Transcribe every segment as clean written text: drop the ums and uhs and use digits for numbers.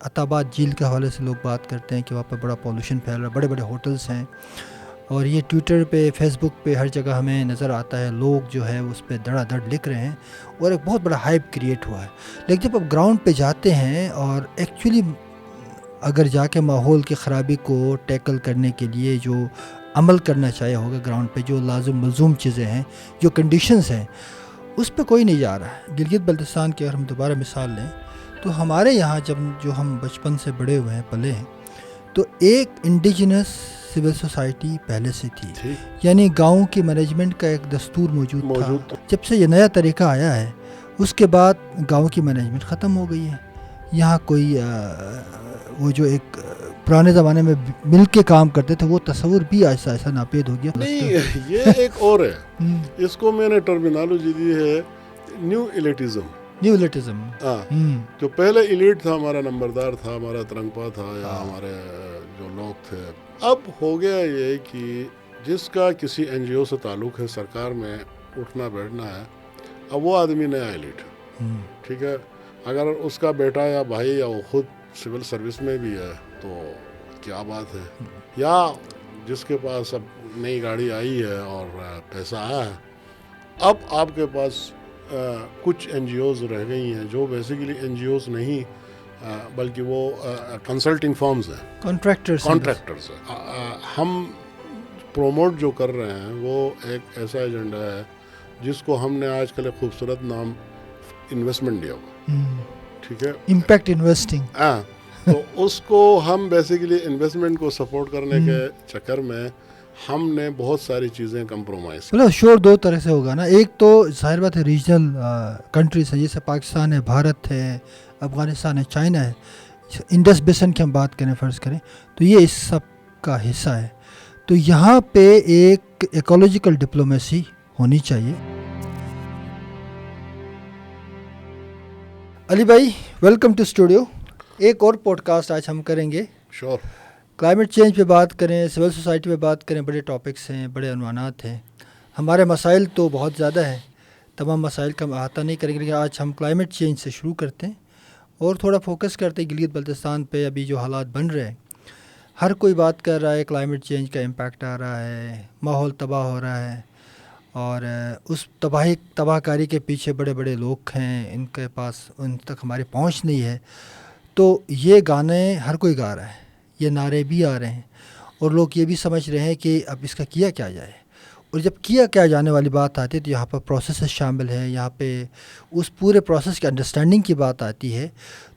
عطاباد جھیل کے حوالے سے لوگ بات کرتے ہیں کہ وہاں پہ بڑا پولوشن پھیل رہا ہے، بڑے بڑے ہوٹلز ہیں، اور یہ ٹویٹر پہ فیس بک پہ ہر جگہ ہمیں نظر آتا ہے، لوگ جو ہے اس پہ دھڑا دھڑ لکھ رہے ہیں اور ایک بہت بڑا ہائپ کریٹ ہوا ہے۔ لیکن جب آپ گراؤنڈ پہ جاتے ہیں اور ایکچولی اگر جا کے ماحول کی خرابی کو ٹیکل کرنے کے لیے جو عمل کرنا چاہیے ہوگا گراؤنڈ پہ، جو لازم ملزوم چیزیں ہیں، جو کنڈیشنز ہیں، اس پہ کوئی نہیں جا رہا ہے۔ گلگت بلتستان کی اگر ہم دوبارہ مثال لیں تو ہمارے یہاں جب جو ہم بچپن سے بڑے ہوئے ہیں، پلے ہیں، تو ایک انڈیجنس سول سوسائٹی پہلے سے تھی، یعنی گاؤں کی مینجمنٹ کا ایک دستور موجود تھا۔ جب سے یہ نیا طریقہ آیا ہے اس کے بعد گاؤں کی مینجمنٹ ختم ہو گئی ہے۔ یہاں کوئی وہ جو ایک پرانے زمانے میں مل کے کام کرتے تھے وہ تصور بھی ایسا ایسا ناپید ہو گیا۔ نہیں، یہ ایک اور ہے، اس کو میں نے ٹرمینالوجی دی ہے نیو ایلیٹزم۔ جو پہلے ایلیٹ تھا، ہمارا نمبردار تھا، ہمارا ترنگپا تھا، یا ہمارے جو لوگ تھے، اب ہو گیا یہ کہ جس کا کسی این جی او سے تعلق ہے، سرکار میں اٹھنا بیٹھنا ہے، اب وہ آدمی نیا ایلیٹ ہے، ٹھیک ہے۔ اگر اس کا بیٹا یا بھائی یا وہ خود سول سروس میں بھی ہے تو کیا بات ہے، یا جس کے پاس اب نئی گاڑی آئی ہے اور پیسہ آیا ہے، اب آپ کے پاس کچھ این جی اوز رہ گئی ہیں جو بیسیکلی این جی اوز نہیں بلکہ وہ کنسلٹنگ فارمز ہیں، کانٹریکٹرز ہیں۔ ہم پروموٹ جو کر رہے ہیں وہ ایک ایسا ایجنڈا ہے جس کو ہم نے آج کل ایک خوبصورت نام انویسٹمنٹ دیا ہوا، ٹھیک ہے، امپیکٹ انویسٹنگ۔ تو اس کو ہم بیسیکلی انویسٹمنٹ کو سپورٹ کرنے کے چکر میں ہم نے بہت ساری چیزیں کمپرومائز کی۔ شور دو طرح سے ہوگا نا، ایک تو ظاہر بات ہے ریجنل کنٹریز ہیں، جیسے پاکستان ہے، بھارت ہے، افغانستان ہے، چائنا ہے، انڈس بیسن کی ہم بات کریں، فرض کریں تو یہ اس سب کا حصہ ہے۔ تو یہاں پہ ایک ایکولوجیکل ڈپلومیسی ہونی چاہیے۔ علی بھائی، ویلکم ٹو اسٹوڈیو۔ ایک اور پوڈ کاسٹ آج ہم کریں گے، شور، کلائمیٹ چینج پہ بات کریں، سول سوسائٹی پہ بات کریں، بڑے ٹاپکس ہیں، بڑے عنوانات ہیں، ہمارے مسائل تو بہت زیادہ ہیں، تمام مسائل کا ہم احاطہ نہیں کریں گے، لیکن آج ہم کلائمیٹ چینج سے شروع کرتے ہیں اور تھوڑا فوکس کرتے ہیں گلگت بلتستان پہ۔ ابھی جو حالات بن رہے ہیں، ہر کوئی بات کر رہا ہے، کلائمیٹ چینج کا امپیکٹ آ رہا ہے، ماحول تباہ ہو رہا ہے، اور اس تباہ کاری کے پیچھے بڑے بڑے لوگ ہیں، ان کے پاس ان تک ہماری پہنچ نہیں ہے۔ تو یہ گانے ہر کوئی گا رہا ہے، یہ نعرے بھی آ رہے ہیں، اور لوگ یہ بھی سمجھ رہے ہیں کہ اب اس کا کیا جائے۔ اور جب کیا جانے والی بات آتی ہے تو یہاں پر پروسیسز شامل ہیں، یہاں پہ اس پورے پروسیس کے انڈرسٹینڈنگ کی بات آتی ہے،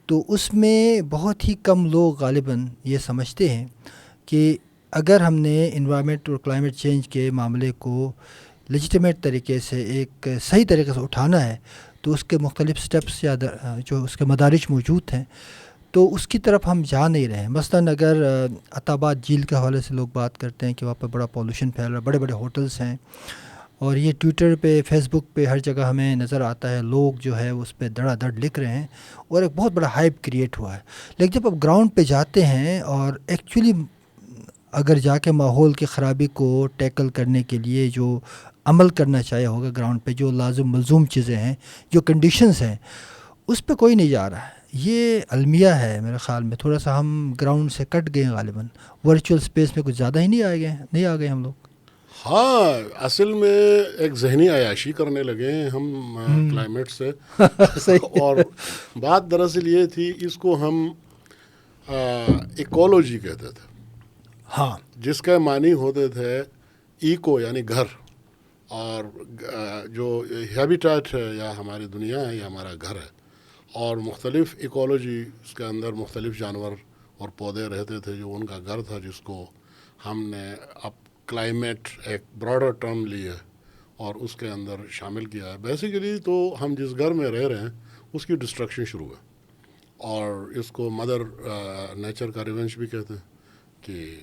تو اس میں بہت ہی کم لوگ غالباً یہ سمجھتے ہیں کہ اگر ہم نے انوائرمنٹ اور کلائمیٹ چینج کے معاملے کو لیجیٹیمیٹ طریقے سے ایک صحیح طریقے سے اٹھانا ہے تو اس کے مختلف سٹیپس یا جو اس کے مدارج موجود ہیں، تو اس کی طرف ہم جا نہیں رہے ہیں۔ مثلاً اگر عطاباد جھیل کے حوالے سے لوگ بات کرتے ہیں کہ وہاں پہ بڑا پولوشن پھیل رہا ہے، بڑے بڑے ہوٹلز ہیں، اور یہ ٹویٹر پہ فیس بک پہ ہر جگہ ہمیں نظر آتا ہے، لوگ جو ہے اس پہ دھڑا دھڑ لکھ رہے ہیں اور ایک بہت بڑا ہائپ کریٹ ہوا ہے۔ لیکن جب آپ گراؤنڈ پہ جاتے ہیں اور ایکچولی اگر جا کے ماحول کی خرابی کو ٹیکل کرنے کے لیے جو عمل کرنا چاہیے ہوگا گراؤنڈ پہ، جو لازم ملزوم چیزیں ہیں، جو کنڈیشنز ہیں، اس پہ کوئی نہیں جا رہا ہے۔ یہ المیہ ہے میرے خیال میں، تھوڑا سا ہم گراؤنڈ سے کٹ گئے ہیں، غالباً ورچوئل اسپیس میں کچھ زیادہ ہی نہیں آ گئے ہم لوگ۔ ہاں، اصل میں ایک ذہنی عیاشی کرنے لگے ہیں ہم کلائمیٹ سے اور بات دراصل یہ تھی، اس کو ہم ایکولوجی کہتے تھے، ہاں، جس کا معنی ہوتے تھے ایکو یعنی گھر، اور جو ہیبیٹیٹ ہے یا ہماری دنیا ہے یہ ہمارا گھر ہے، اور مختلف ایکولوجی اس کے اندر مختلف جانور اور پودے رہتے تھے جو ان کا گھر تھا، جس کو ہم نے اب کلائمیٹ ایک براڈر ٹرم لی ہے اور اس کے اندر شامل کیا ہے۔ بیسیکلی تو ہم جس گھر میں رہ رہے ہیں اس کی ڈسٹرکشن شروع ہے، اور اس کو مدر نیچر کا ریونج بھی کہتے ہیں، کہ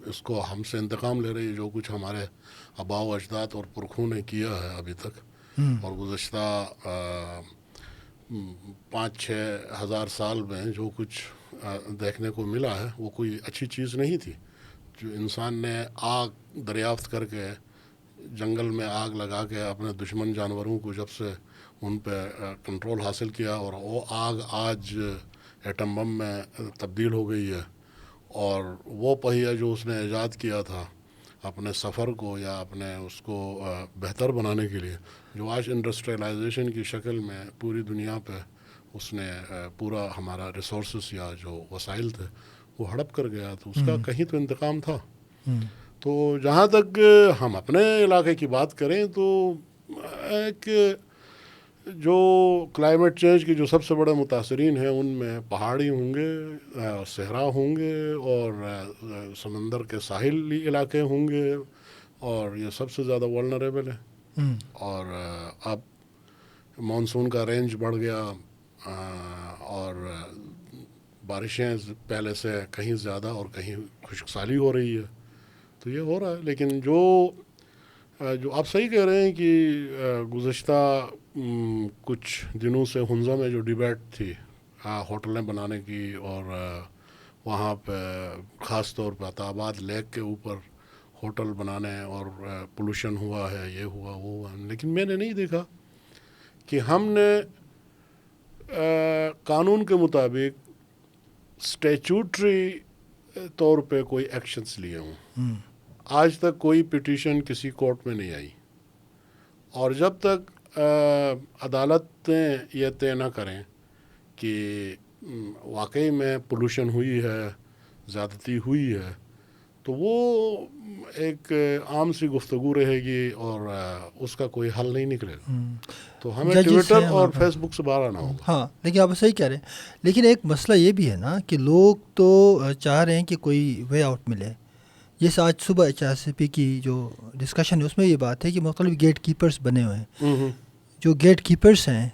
اس کو ہم سے انتقام لے رہی ہے جو کچھ ہمارے آباء و اجداد اور پرکھوں نے کیا ہے ابھی تک، اور گزشتہ 5-6 ہزار سال میں جو کچھ دیکھنے کو ملا ہے وہ کوئی اچھی چیز نہیں تھی۔ جو انسان نے آگ دریافت کر کے جنگل میں آگ لگا کے اپنے دشمن جانوروں کو جب سے ان پہ کنٹرول حاصل کیا، اور وہ آگ آج ایٹم بم میں تبدیل ہو گئی ہے، اور وہ پہیہ جو اس نے ایجاد کیا تھا اپنے سفر کو یا اپنے اس کو بہتر بنانے کے لیے، جو آج انڈسٹریلائزیشن کی شکل میں پوری دنیا پہ اس نے پورا ہمارا ریسورسز یا جو وسائل تھے وہ ہڑپ کر گیا، تو اس کا کہیں تو انتقام تھا۔ تو جہاں تک ہم اپنے علاقے کی بات کریں تو ایک جو کلائمیٹ چینج کے جو سب سے بڑے متاثرین ہیں ان میں پہاڑی ہوں گے، صحرا ہوں گے، اور سمندر کے ساحلی علاقے ہوں گے، اور یہ سب سے زیادہ ولنریبل ہے۔ اور اب مانسون کا رینج بڑھ گیا، اور بارشیں پہلے سے کہیں زیادہ اور کہیں خشک سالی ہو رہی ہے، تو یہ ہو رہا ہے۔ لیکن جو آپ صحیح کہہ رہے ہیں کہ گزشتہ کچھ دنوں سے ہنزا میں جو ڈیبیٹ تھی ہوٹلیں بنانے کی، اور وہاں پہ خاص طور پہ عطا آباد لیک کے اوپر ہوٹل بنانے، اور پولوشن ہوا ہے، یہ ہوا وہ ہوا، لیکن میں نے نہیں دیکھا کہ ہم نے قانون کے مطابق اسٹیچوٹری طور پہ کوئی ایکشنز لیے ہوں۔ آج تک کوئی پٹیشن کسی کورٹ میں نہیں آئی، اور جب تک عدالتیں یہ طے نہ کریں کہ واقعی میں پولوشن ہوئی ہے، زیادتی ہوئی ہے، تو وہ ایک عام سی گفتگو رہے گی، اور اس کا کوئی حل نہیں نکلے گا۔ تو ہمیں ٹویٹر اور فیس بک سے باہر آنا ہوگا۔ ہاں، لیکن آپ صحیح کہہ رہے ہیں، لیکن ایک مسئلہ یہ بھی ہے نا کہ لوگ تو چاہ رہے ہیں کہ کوئی وے آؤٹ ملے۔ جیسے آج صبح HRCP کی جو ڈسکشن ہے اس میں یہ بات ہے کہ مختلف گیٹ کیپرز بنے ہوئے ہیں۔ جو گیٹ کیپرز ہیں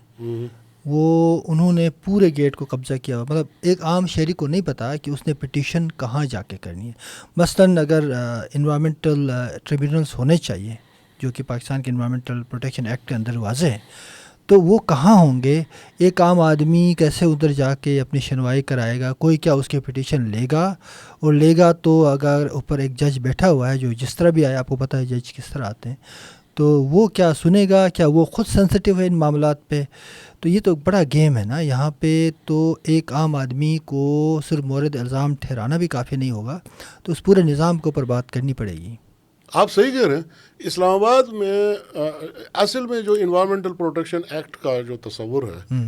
وہ انہوں نے پورے گیٹ کو قبضہ کیا ہوا، مطلب ایک عام شہری کو نہیں پتا کہ اس نے پٹیشن کہاں جا کے کرنی ہے۔ مثلاً اگر انوائرمنٹل ٹریبیونلز ہونے چاہیے جو کہ پاکستان کے انوائرمنٹل پروٹیکشن ایکٹ کے اندر واضح ہے، تو وہ کہاں ہوں گے؟ ایک عام آدمی کیسے ادھر جا کے اپنی سنوائی کرائے گا؟ کوئی کیا اس کے پٹیشن لے گا؟ اور لے گا تو اگر اوپر ایک جج بیٹھا ہوا ہے جو جس طرح بھی آیا، آپ کو پتہ ہے جج کس طرح آتے ہیں، تو وہ کیا سنے گا؟ کیا وہ خود سینسٹیو ہے ان معاملات پہ؟ تو یہ تو بڑا گیم ہے نا یہاں پہ۔ تو ایک عام آدمی کو صرف مورد الزام ٹھہرانا بھی کافی نہیں ہوگا، تو اس پورے نظام کے اوپر بات کرنی پڑے گی۔ آپ صحیح کہہ رہے ہیں۔ اسلام آباد میں اصل میں جو انوائرمنٹل پروٹیکشن ایکٹ کا جو تصور ہے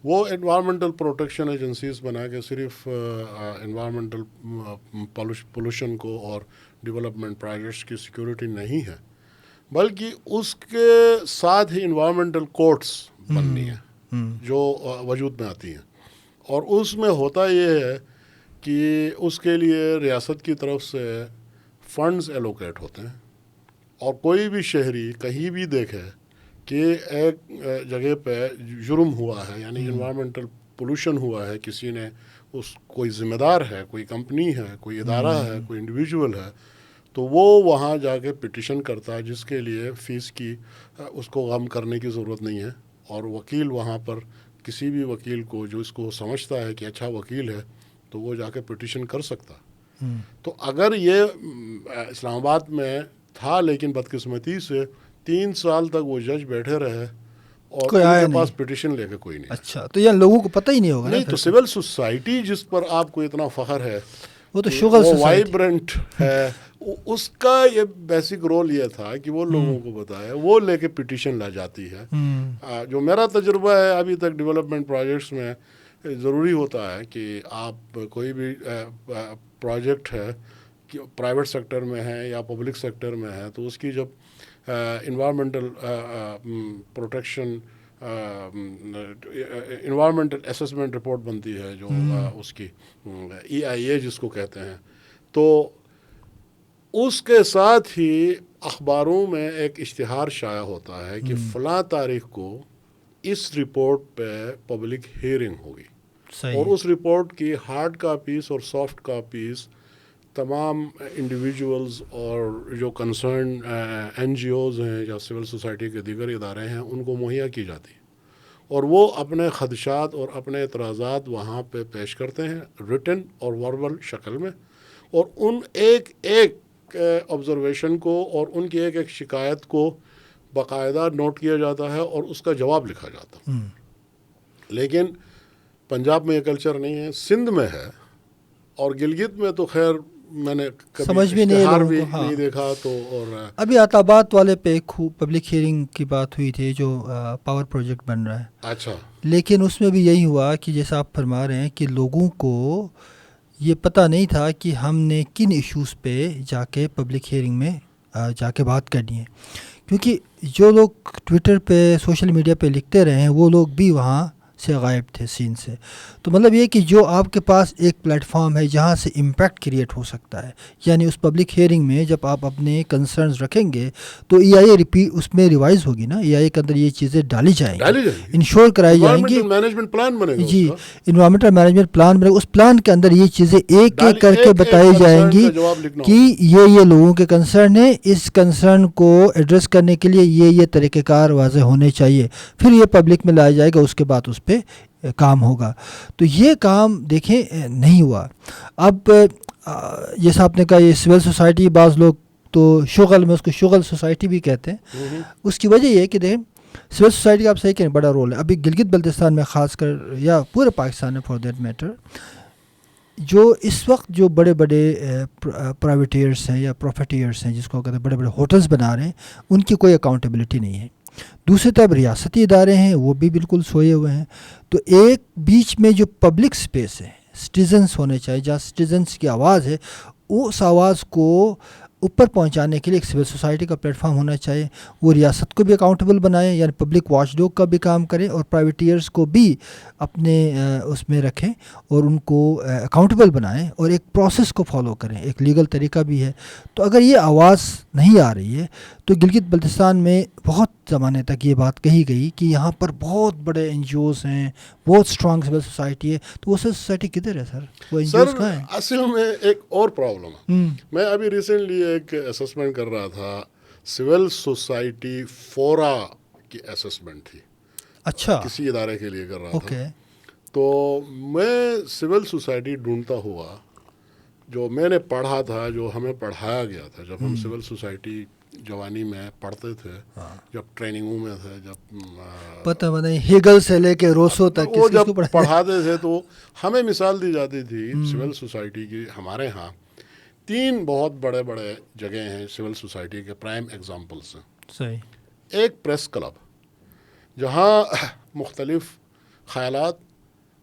وہ انوائرمنٹل پروٹیکشن ایجنسیز بنا کے صرف انوائرمنٹل پولوشن کو اور ڈیولپمنٹ پروجیکٹس کی سیکیورٹی نہیں ہے، بلکہ اس کے ساتھ ہی انوائرمنٹل کورٹس بننی ہے جو وجود میں آتی ہیں، اور اس میں ہوتا یہ ہے کہ اس کے لیے ریاست کی طرف سے فنڈز ایلوکیٹ ہوتے ہیں، اور کوئی بھی شہری کہیں بھی دیکھے کہ ایک جگہ پہ جرم ہوا ہے، یعنی انوائرمنٹل پولوشن ہوا ہے، کسی نے کوئی ذمہ دار ہے، کوئی کمپنی ہے، کوئی ادارہ ہے، کوئی انڈیویجول ہے، تو وہ وہاں جا کے پٹیشن کرتا ہے، جس کے لیے فیس کی اس کو غم کرنے کی ضرورت نہیں ہے، اور وکیل وہاں پر کسی بھی وکیل کو جو اس کو سمجھتا ہے کہ اچھا وکیل ہے تو وہ جا کے پٹیشن کر سکتا۔ تو اگر یہ اسلام آباد میں تھا، لیکن بدقسمتی سے 3 سال تک وہ جج بیٹھے رہے اور ان کے پاس پٹیشن لے کے کوئی نہیں۔ اچھا، تو یہ لوگوں کو پتہ ہی نہیں ہوگا۔ نہیں تو سول سوسائٹی جس پر آپ کو اتنا فخر ہے، وہ تو شغل وہ وائبرنٹ ہے، اس کا یہ بیسک رول یہ تھا کہ وہ لوگوں کو بتائے، وہ لے کے پٹیشن لا جاتی ہے۔ جو میرا تجربہ ہے ابھی تک ڈیولپمنٹ پروجیکٹس میں، ضروری ہوتا ہے کہ آپ کوئی بھی پروجیکٹ ہے کہ پرائیویٹ سیکٹر میں ہے یا پبلک سیکٹر میں ہے، تو اس کی جب environmental protection environmental assessment report بنتی ہے، جو اس کی EIA جس کو کہتے ہیں، تو اس کے ساتھ ہی اخباروں میں ایک اشتہار شائع ہوتا ہے کہ فلاں تاریخ کو اس رپورٹ پہ پبلک ہیئرنگ ہوگی، اور اس رپورٹ کی ہارڈ کاپیز اور سافٹ کاپیز تمام انڈیویجولز اور جو کنسرن NGOز ہیں یا سول سوسائٹی کے دیگر ادارے ہیں ان کو مہیا کی جاتی ہے، اور وہ اپنے خدشات اور اپنے اعتراضات وہاں پہ پیش کرتے ہیں ریٹن اور وربل شکل میں، اور ان ایک ایک آبزرویشن کو اور ان کی ایک ایک شکایت کو باقاعدہ نوٹ کیا جاتا ہے اور اس کا جواب لکھا جاتا ہے۔ لیکن پنجاب میں یہ کلچر نہیں ہے، سندھ میں ہے، اور گلگت میں تو خیر میں نے سمجھ بھی نہیں دیکھا. تو اور ابھی آتاباد والے پہ ایک پبلک ہیئرنگ کی بات ہوئی تھی جو پاور پروجیکٹ بن رہا ہے. اچھا. لیکن اس میں بھی یہی ہوا کہ جیسا آپ فرما رہے ہیں کہ لوگوں کو یہ پتہ نہیں تھا کہ ہم نے کن ایشوز پہ جا کے پبلک ہیئرنگ میں جا کے بات کرنی ہے، کیونکہ جو لوگ ٹویٹر پہ سوشل میڈیا پہ لکھتے رہے ہیں وہ لوگ بھی وہاں سے غائب تھے سین سے. تو مطلب یہ کہ جو آپ کے پاس ایک پلیٹ فارم ہے جہاں سے امپیکٹ کریٹ ہو سکتا ہے، یعنی اس پبلک ہیئرنگ میں جب آپ اپنے کنسرنز رکھیں گے تو ای آئی اے اس میں ریوائز ہوگی نا، ای آئی کے اندر یہ چیزیں ڈالی جائیں گی، انشور کرائی جائیں گی. مینجمنٹ پلان بنے گا. جی، انوائرمنٹل مینجمنٹ پلان بنے گا. اس پلان کے اندر یہ چیزیں ایک ایک کر کے بتائی جائیں گی کہ یہ لوگوں کے کنسرن ہے، اس کنسرن کو ایڈریس کرنے کے لیے یہ طریقہ کار واضح ہونے چاہیے. پھر یہ پبلک میں لایا جائے گا، اس کے بعد اس پہ کام ہوگا. تو یہ کام دیکھیں نہیں ہوا. اب جیسا آپ نے کہا یہ سول سوسائٹی، بعض لوگ تو شغل میں اس کو شغل سوسائٹی بھی کہتے ہیں. اس کی وجہ یہ ہے کہ دیکھیں سول سوسائٹی کا آپ صحیح کہیں بڑا رول ہے. ابھی گلگت بلتستان میں خاص کر یا پورے پاکستان میں فار دیٹ میٹر، جو اس وقت جو بڑے بڑے پرائیویٹیئرس ہیں یا پروفیٹیئرس ہیں جس کو کہتے ہیں بڑے بڑے ہوٹلز بنا رہے ہیں، ان کی کوئی اکاؤنٹیبلٹی نہیں ہے. دوسری طرف ریاستی ادارے ہیں وہ بھی بالکل سوئے ہوئے ہیں. تو ایک بیچ میں جو پبلک سپیس ہے، سٹیزنس ہونے چاہیے، جہاں سٹیزنس کی آواز ہے، اس آواز کو اوپر پہنچانے کے لیے ایک سول سوسائٹی کا پلیٹ فارم ہونا چاہیے. وہ ریاست کو بھی اکاؤنٹیبل بنائیں، یعنی پبلک واچ ڈاگ کا بھی کام کریں، اور پرائیویٹیئرس کو بھی اپنے اس میں رکھیں اور ان کو اکاؤنٹیبل بنائیں اور ایک پروسیس کو فالو کریں. ایک لیگل طریقہ بھی ہے. تو اگر یہ آواز نہیں آ رہی ہے تو گلگت بلتستان میں بہت زمانے تک یہ بات کہی گئی کہ یہاں پر بہت بڑے این جی اوز ہیں، بہت اسٹرانگ سول سوسائٹی ہے. تو وہ سول سوسائٹی کدھر ہے سر؟ وہ این جی اوز کہاں ہیں؟ اصل میں ایک اور پرابلم ہے. میں ابھی ریسنٹلی ایک اسسمنٹ کر رہا تھا، سول سوسائٹی فورا کی اسسمنٹ تھی. اچھا. کسی ادارے کے لیے کر رہا تھا. تو میں سول سوسائٹی ڈھونڈتا ہوا جو میں نے پڑھا تھا، جو ہمیں پڑھایا گیا تھا جب ہم سول سوسائٹی جوانی میں پڑھتے تھے، جب ٹریننگوں میں تھے، جب پتہ نہیں ہیگل سے لے کے روسو تک وہ جب پڑھاتے تھے تو ہمیں مثال دی جاتی تھی سول سوسائٹی کی. ہمارے ہاں 3 بہت بڑے بڑے جگہ ہیں سول سوسائٹی کے پرائم ایگزامپلس ہیں. صحیح. ایک پریس کلب جہاں مختلف خیالات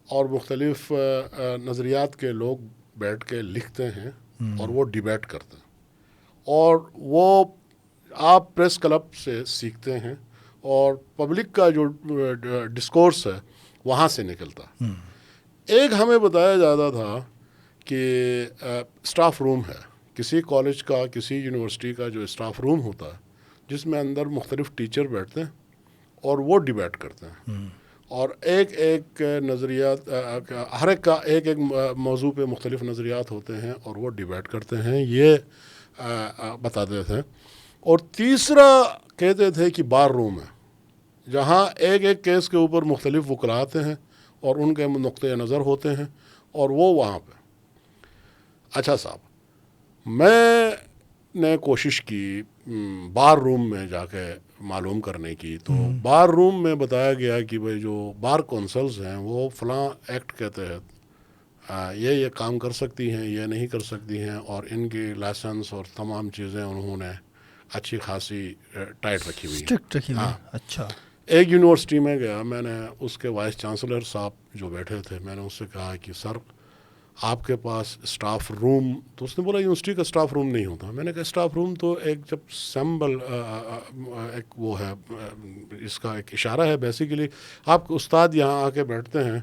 اور مختلف نظریات کے لوگ بیٹھ کے لکھتے ہیں اور وہ ڈیبیٹ کرتے ہیں، اور وہ آپ پریس کلب سے سیکھتے ہیں، اور پبلک کا جو ڈسکورس ہے وہاں سے نکلتا. ایک ہمیں بتایا جاتا تھا کہ اسٹاف روم ہے کسی کالج کا، کسی یونیورسٹی کا، جو اسٹاف روم ہوتا ہے جس میں اندر مختلف ٹیچر بیٹھتے ہیں اور وہ ڈیبیٹ کرتے ہیں، اور ایک نظریات، ہر ایک کا ایک موضوع پہ مختلف نظریات ہوتے ہیں اور وہ ڈیبیٹ کرتے ہیں، یہ بتاتے تھے. اور تیسرا کہتے تھے کہ بار روم ہے جہاں ایک کیس کے اوپر مختلف وکلاء آتے ہیں اور ان کے نقطۂ نظر ہوتے ہیں اور وہ وہاں پہ. اچھا صاحب، میں نے کوشش کی بار روم میں جا کے معلوم کرنے کی. تو بار روم میں بتایا گیا کہ بھائی جو بار کونسلز ہیں وہ فلاں ایکٹ کے تحت یہ کام کر سکتی ہیں، یہ نہیں کر سکتی ہیں، اور ان کی لائسنس اور تمام چیزیں انہوں نے اچھی خاصی ٹائٹ رکھی ہوئی ہیں. ہاں. اچھا. ایک یونیورسٹی میں گیا، میں نے اس کے وائس چانسلر صاحب جو بیٹھے تھے، میں نے اس سے کہا کہ سر آپ کے پاس اسٹاف روم، تو اس نے بولا یونیورسٹی کا اسٹاف روم نہیں ہوتا. میں نے کہا اسٹاف روم تو ایک جب سمبل ایک وہ ہے، اس کا ایک اشارہ ہے بیسیکلی. آپ استاد یہاں آ کے بیٹھتے ہیں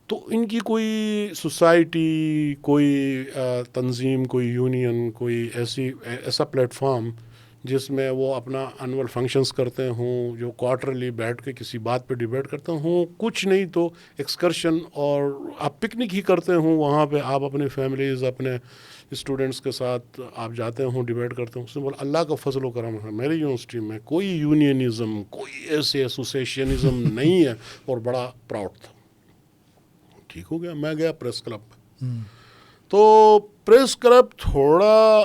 تو ان کی کوئی سوسائٹی، کوئی تنظیم، کوئی یونین، کوئی ایسا پلیٹ فارم جس میں وہ اپنا انول فنکشنز کرتے ہوں، جو کوارٹرلی بیٹھ کے کسی بات پہ ڈیبیٹ کرتے ہوں، کچھ نہیں تو ایکسکرشن اور آپ پکنک ہی کرتے ہوں. وہاں پہ آپ اپنی فیملیز، اپنے اسٹوڈنٹس کے ساتھ آپ جاتے ہوں، ڈیبیٹ کرتے ہوں. اس نے بولا اللہ کا فضل و کرم ہے میری یونیورسٹی میں کوئی یونینزم، کوئی ایسے ایسوسیشنزم نہیں ہے، اور بڑا پراؤڈ تھا. ٹھیک ہو گیا. میں گیا پریس کلب. تو پریس کلب تھوڑا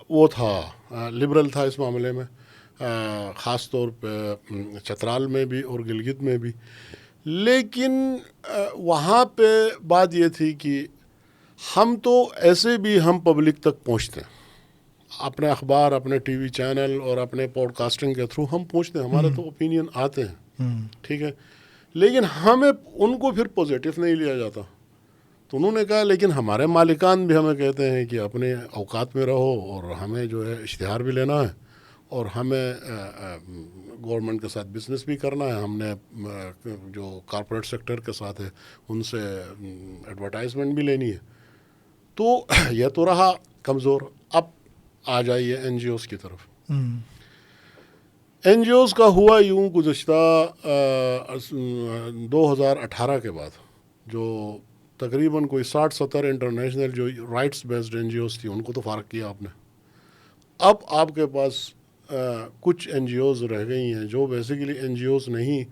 وہ تھا، لبرل تھا اس معاملے میں، خاص طور پہ چترال میں بھی اور گلگت میں بھی. لیکن وہاں پہ بات یہ تھی کہ ہم تو ایسے بھی ہم پبلک تک پہنچتے ہیں اپنے اخبار, اپنے ٹی وی چینل اور اپنے پوڈ کاسٹنگ کے تھرو ہم پہنچتے ہیں, ہمارے تو اوپینین آتے ہیں, ٹھیک ہے, لیکن ہمیں ان کو پھر پازیٹیو نہیں لیا جاتا. تو انہوں نے کہا لیکن ہمارے مالکان بھی ہمیں کہتے ہیں کہ اپنے اوقات میں رہو اور ہمیں جو ہے اشتہار بھی لینا ہے اور ہمیں گورنمنٹ کے ساتھ بزنس بھی کرنا ہے, ہم نے جو کارپوریٹ سیکٹر کے ساتھ ہے ان سے ایڈورٹائزمنٹ بھی لینی ہے. تو یہ تو رہا کمزور. اب آ جائیے این جی اوز کی طرف. این جی اوز کا ہوا یوں گزشتہ 2018 کے بعد جو تقریباً کوئی 60-70 انٹرنیشنل جو rights based NGOs تھی ان کو تو فارغ کیا آپ نے. اب آپ کے پاس کچھ این جی اوز رہ گئی ہیں جو بیسیکلی این جی اوز نہیں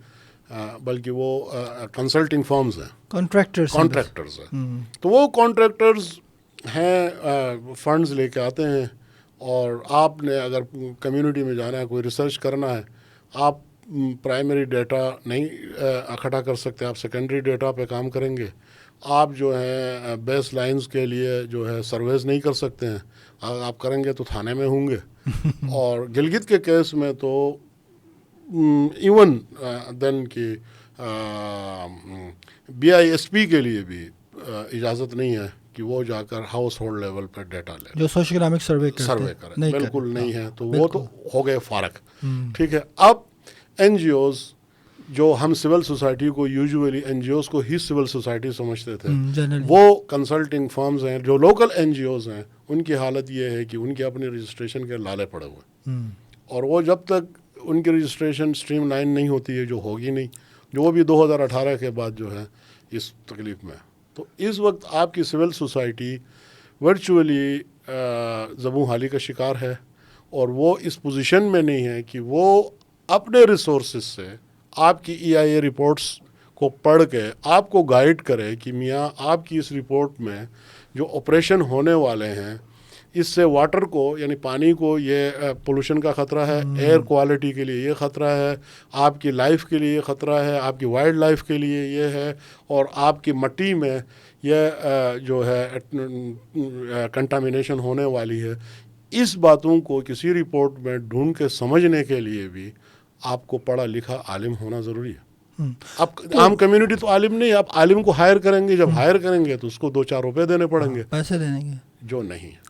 بلکہ وہ کنسلٹنگ فارمز ہیں, کانٹریکٹرز ہیں. تو وہ کانٹریکٹرز ہیں, فنڈز لے کے آتے ہیں اور آپ نے اگر کمیونٹی میں جانا ہے, کوئی ریسرچ کرنا ہے, آپ پرائمری ڈیٹا نہیں اکٹھا کر سکتے, آپ سیکنڈری ڈیٹا پہ کام کریں گے. آپ جو ہے بیس لائنز کے لیے جو ہے سرویز نہیں کر سکتے ہیں, آپ کریں گے تو تھانے میں ہوں گے. اور گلگت کے کیس میں تو ایون دین کی بی آئی ایس پی کے لیے بھی اجازت نہیں ہے کہ وہ جا کر ہاؤس ہولڈ لیول پہ ڈیٹا لے, جو سوشل اکنامک سروے کریں, بالکل نہیں ہے. تو وہ تو ہو گئے فارغ, ٹھیک ہے. اب این جی اوز جو ہم سول سوسائٹی کو یوزولی این جی اوز کو ہی سول سوسائٹی سمجھتے تھے, وہ کنسلٹنگ فارمز ہیں. جو لوکل این جی اوز ہیں ان کی حالت یہ ہے کہ ان کے اپنے رجسٹریشن کے لالے پڑے ہوئے, اور وہ جب تک ان کی رجسٹریشن اسٹریم لائن نہیں ہوتی ہے, جو ہوگی نہیں, جو بھی 2018 کے بعد جو ہے اس تکلیف میں. تو اس وقت آپ کی سول سوسائٹی ورچولی زبوں حالی کا شکار ہے, اور وہ اس پوزیشن میں نہیں ہے کہ وہ اپنے ریسورسز سے آپ کی ای آئی اے رپورٹس کو پڑھ کے آپ کو گائیڈ کرے کہ میاں آپ کی اس رپورٹ میں جو آپریشن ہونے والے ہیں اس سے واٹر کو یعنی پانی کو یہ پولوشن کا خطرہ ہے, ایئر کوالٹی کے لیے یہ خطرہ ہے, آپ کی لائف کے لیے یہ خطرہ ہے, آپ کی وائلڈ لائف کے لیے یہ ہے, اور آپ کی مٹی میں یہ جو ہے کنٹامینیشن ہونے والی ہے. اس باتوں کو کسی رپورٹ میں ڈھونڈ کے سمجھنے کے لیے بھی آپ کو پڑھا لکھا عالم ہونا ضروری ہے. اب عام کمیونٹی تو عالم نہیں, آپ عالم کو ہائر کریں گے, جب ہائر کریں گے تو اس کو 2-4 روپے دینے پڑیں گے, پیسے دینے گے, جو نہیں ہے.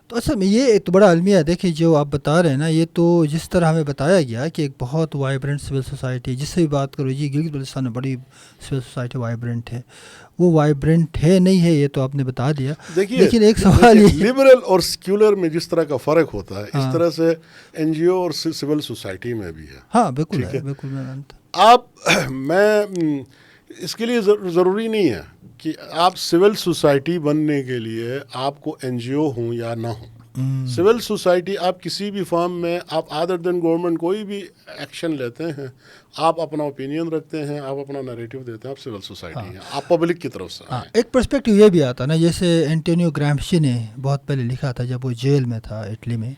تو اصل میں یہ ایک تو بڑا المیہ ہے. دیکھیے جو آپ بتا رہے ہیں نا, یہ تو جس طرح ہمیں بتایا گیا کہ ایک بہت وائبرنٹ سول سوسائٹی, جس سے بھی بات کرو جی گلگت بلتستان میں بڑی سول سوسائٹی وائبرنٹ ہے, وہ وائبرنٹ ہے نہیں ہے یہ تو آپ نے بتا دیا. لیکن ایک سوال یہ, لبرل اور سیکولر میں جس طرح کا فرق ہوتا ہے اس طرح سے این جی او اور سول سوسائٹی میں بھی ہے. ہاں بالکل ہے, بالکل. میں اس کے لیے ضروری نہیں ہے کہ آپ سول سوسائٹی بننے کے لیے آپ کو این جی او ہوں یا نہ ہوں. سول سوسائٹی آپ کسی بھی فارم میں آپ ادر دین گورنمنٹ کوئی بھی ایکشن لیتے ہیں, آپ اپنا اوپینین رکھتے ہیں, آپ اپنا نیریٹو دیتے ہیں, آپ سول سوسائٹی ہیں, آپ پبلک کی طرف سے. ایک پرسپیکٹیو یہ بھی آتا نا, جیسے اینٹونیو گرامشی نے بہت پہلے لکھا تھا جب وہ جیل میں تھا اٹلی میں,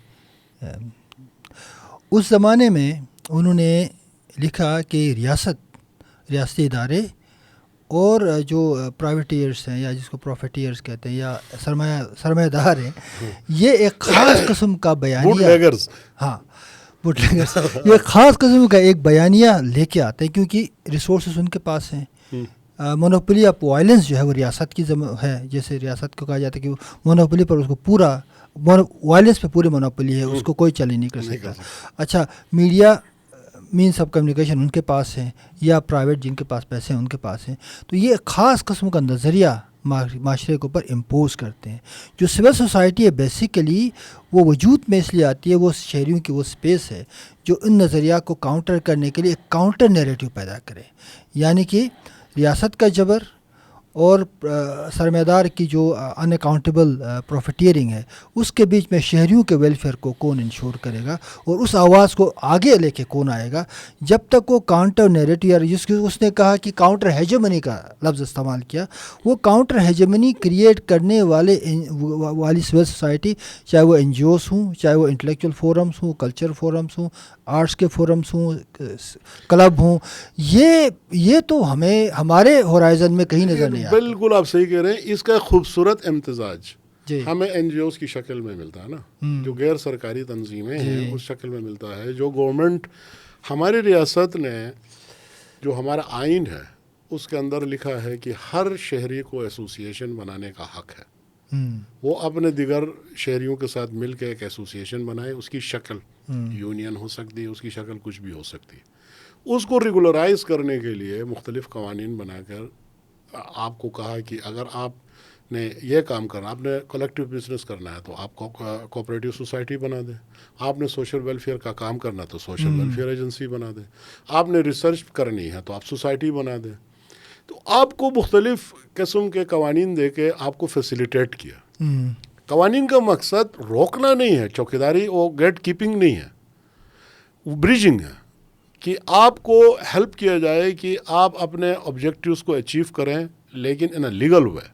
اس زمانے میں انہوں نے لکھا کہ ریاستی ادارے اور جو پرائیویٹیئرس ہیں یا جس کو پروفیٹیئرس کہتے ہیں یا سرمایہ دار ہیں, یہ ایک خاص قسم کا بیانیہ, یہ خاص قسم کا ایک بیانیہ لے کے آتے ہیں کیونکہ ریسورسز ان کے پاس ہیں. مونوپلی آف وائلنس جو ہے وہ ریاست کی ہے, جیسے ریاست کو کہا جاتا ہے کہ مونوپلی پر اس کو پورا وائلنس پہ پوری مونوپلی ہے, اس کو کوئی چیلنج نہیں کر سکتا. اچھا, media means of communication in کے پاس ہیں, یا پرائیویٹ جن کے پاس پیسے ہیں ان کے پاس ہیں. تو یہ خاص قسم کا نظریہ معاشرے کے اوپر امپوز کرتے ہیں. جو سول سوسائٹی ہے بیسیکلی وہ وجود میں اس لیے آتی ہے, وہ شہریوں کی وہ سپیس ہے جو ان نظریہ کو کاؤنٹر کرنے کے لیے ایک کاؤنٹر نیریٹو پیدا کرے, یعنی کہ ریاست کا جبر اور سرمایہ دار کی جو ان اکاؤنٹیبل پروفیٹیئرنگ ہے اس کے بیچ میں شہریوں کے ویلفیئر کو کون انشور کرے گا اور اس آواز کو آگے لے کے کون آئے گا. جب تک وہ کاؤنٹر نیریٹو یا اس نے کہا کہ کاؤنٹر ہیجمنی کا لفظ استعمال کیا, وہ کاؤنٹر ہیجمنی کریٹ کرنے والی سول سوسائٹی, چاہے وہ این جی اوز ہوں, چاہے وہ انٹلیکچوئل فورمز ہوں, کلچر فورمز ہوں, آرٹس کے فورمز ہوں, کلب ہوں, یہ تو ہمیں ہمارے ہورائزن میں کہیں نظر نہیں آتا. بالکل آپ صحیح کہہ رہے ہیں. اس کا خوبصورت امتزاج ہمیں این جی اوز کی شکل میں ملتا ہے نا, جو غیر سرکاری تنظیمیں ہیں اس شکل میں ملتا ہے. جو گورنمنٹ ہماری ریاست نے, جو ہمارا آئین ہے اس کے اندر لکھا ہے کہ ہر شہری کو ایسوسیشن بنانے کا حق ہے. وہ اپنے دیگر شہریوں کے ساتھ مل کے ایک ایسوسیشن بنائے. اس کی شکل یونین ہو سکتی ہے, اس کی شکل کچھ بھی ہو سکتی ہے. اس کو ریگولرائز کرنے کے لیے مختلف قوانین بنا کر آپ کو کہا کہ اگر آپ نے یہ کام کرنا, آپ نے کلیکٹیو بزنس کرنا ہے تو آپ کو کوآپریٹیو سوسائٹی بنا دیں. آپ نے سوشل ویلفیئر کا کام کرنا تو سوشل ویلفیئر ایجنسی بنا دیں. آپ نے ریسرچ کرنی ہے تو آپ سوسائٹی بنا دیں. تو آپ کو مختلف قسم کے قوانین دے کے آپ کو فیسیلیٹیٹ کیا. قوانین کا مقصد روکنا نہیں ہے, چوکیداری اور گیٹ کیپنگ نہیں ہے, بریجنگ ہے, کہ آپ کو ہیلپ کیا جائے کہ آپ اپنے آبجیکٹیوز کو اچیو کریں لیکن ان اے لیگل وے.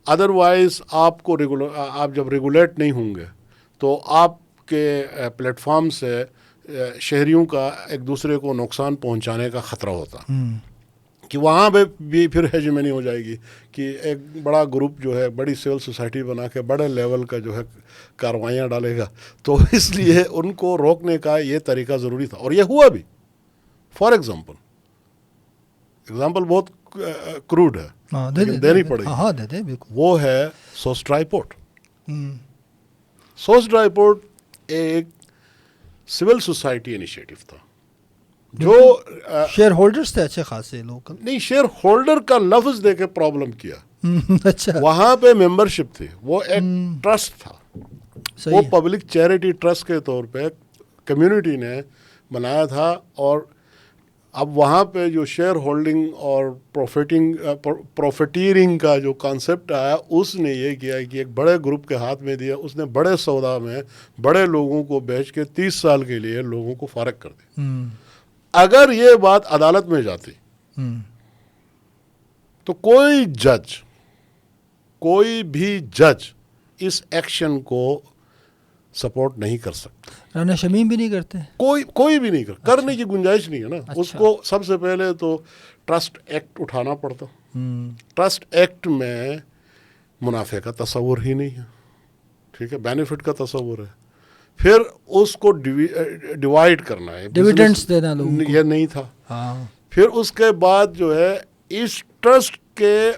ادروائز آپ جب ریگولیٹ نہیں ہوں گے تو آپ کے پلیٹ فارم سے شہریوں کا ایک دوسرے کو نقصان پہنچانے کا خطرہ ہوتا, کہ وہاں پہ بھی پھر ہیجمنی ہو جائے گی کہ ایک بڑا گروپ جو ہے بڑی سول سوسائٹی بنا کے بڑے لیول کا جو ہے کاروائیاں ڈالے گا. تو اس لیے ان کو روکنے کا یہ طریقہ ضروری تھا, اور یہ ہوا بھی. فار ایگزامپل بہت کروڈ ہے لیکن دینی پڑے گی. وہ ہے sauce dry port. Sauce dry port ایک سول سوسائٹی انیشیٹو تھا جو شیئر ہولڈرز تھے اچھے خاصے لوگ. نہیں, شیئر ہولڈر کا لفظ دے کے پرابلم کیا. اچھا, وہاں پہ ممبرشپ تھی, وہ ایک ٹرسٹ تھا. وہ پبلک چیریٹی ٹرسٹ کے طور پہ کمیونٹی نے بنایا تھا. اور اب وہاں پہ جو شیئر ہولڈنگ اور پروفیٹیئرنگ کا جو کانسیپٹ آیا, اس نے یہ کیا کہ ایک بڑے گروپ کے ہاتھ میں دیا. اس نے بڑے سودا میں بڑے لوگوں کو بیچ کے 30 سال کے لیے لوگوں کو فارغ کر دیا. اگر یہ بات عدالت میں جاتی تو کوئی بھی جج اس ایکشن کو سپورٹ نہیں کر سکتا. رانا شمیم بھی نہیں کرتے, کوئی بھی نہیں کرنے کی گنجائش نہیں ہے نا. اس کو سب سے پہلے تو ٹرسٹ ایکٹ اٹھانا پڑتا. ٹرسٹ ایکٹ میں منافع کا تصور ہی نہیں ہے, ٹھیک ہے, بینیفٹ کا تصور ہے. پھر اس کو ڈیوائڈ کرنا ہے, ڈیویڈنڈز دینا لوگوں کو, یہ نہیں تھا. پھر اس کے بعد جو ہے اس ٹرسٹ کے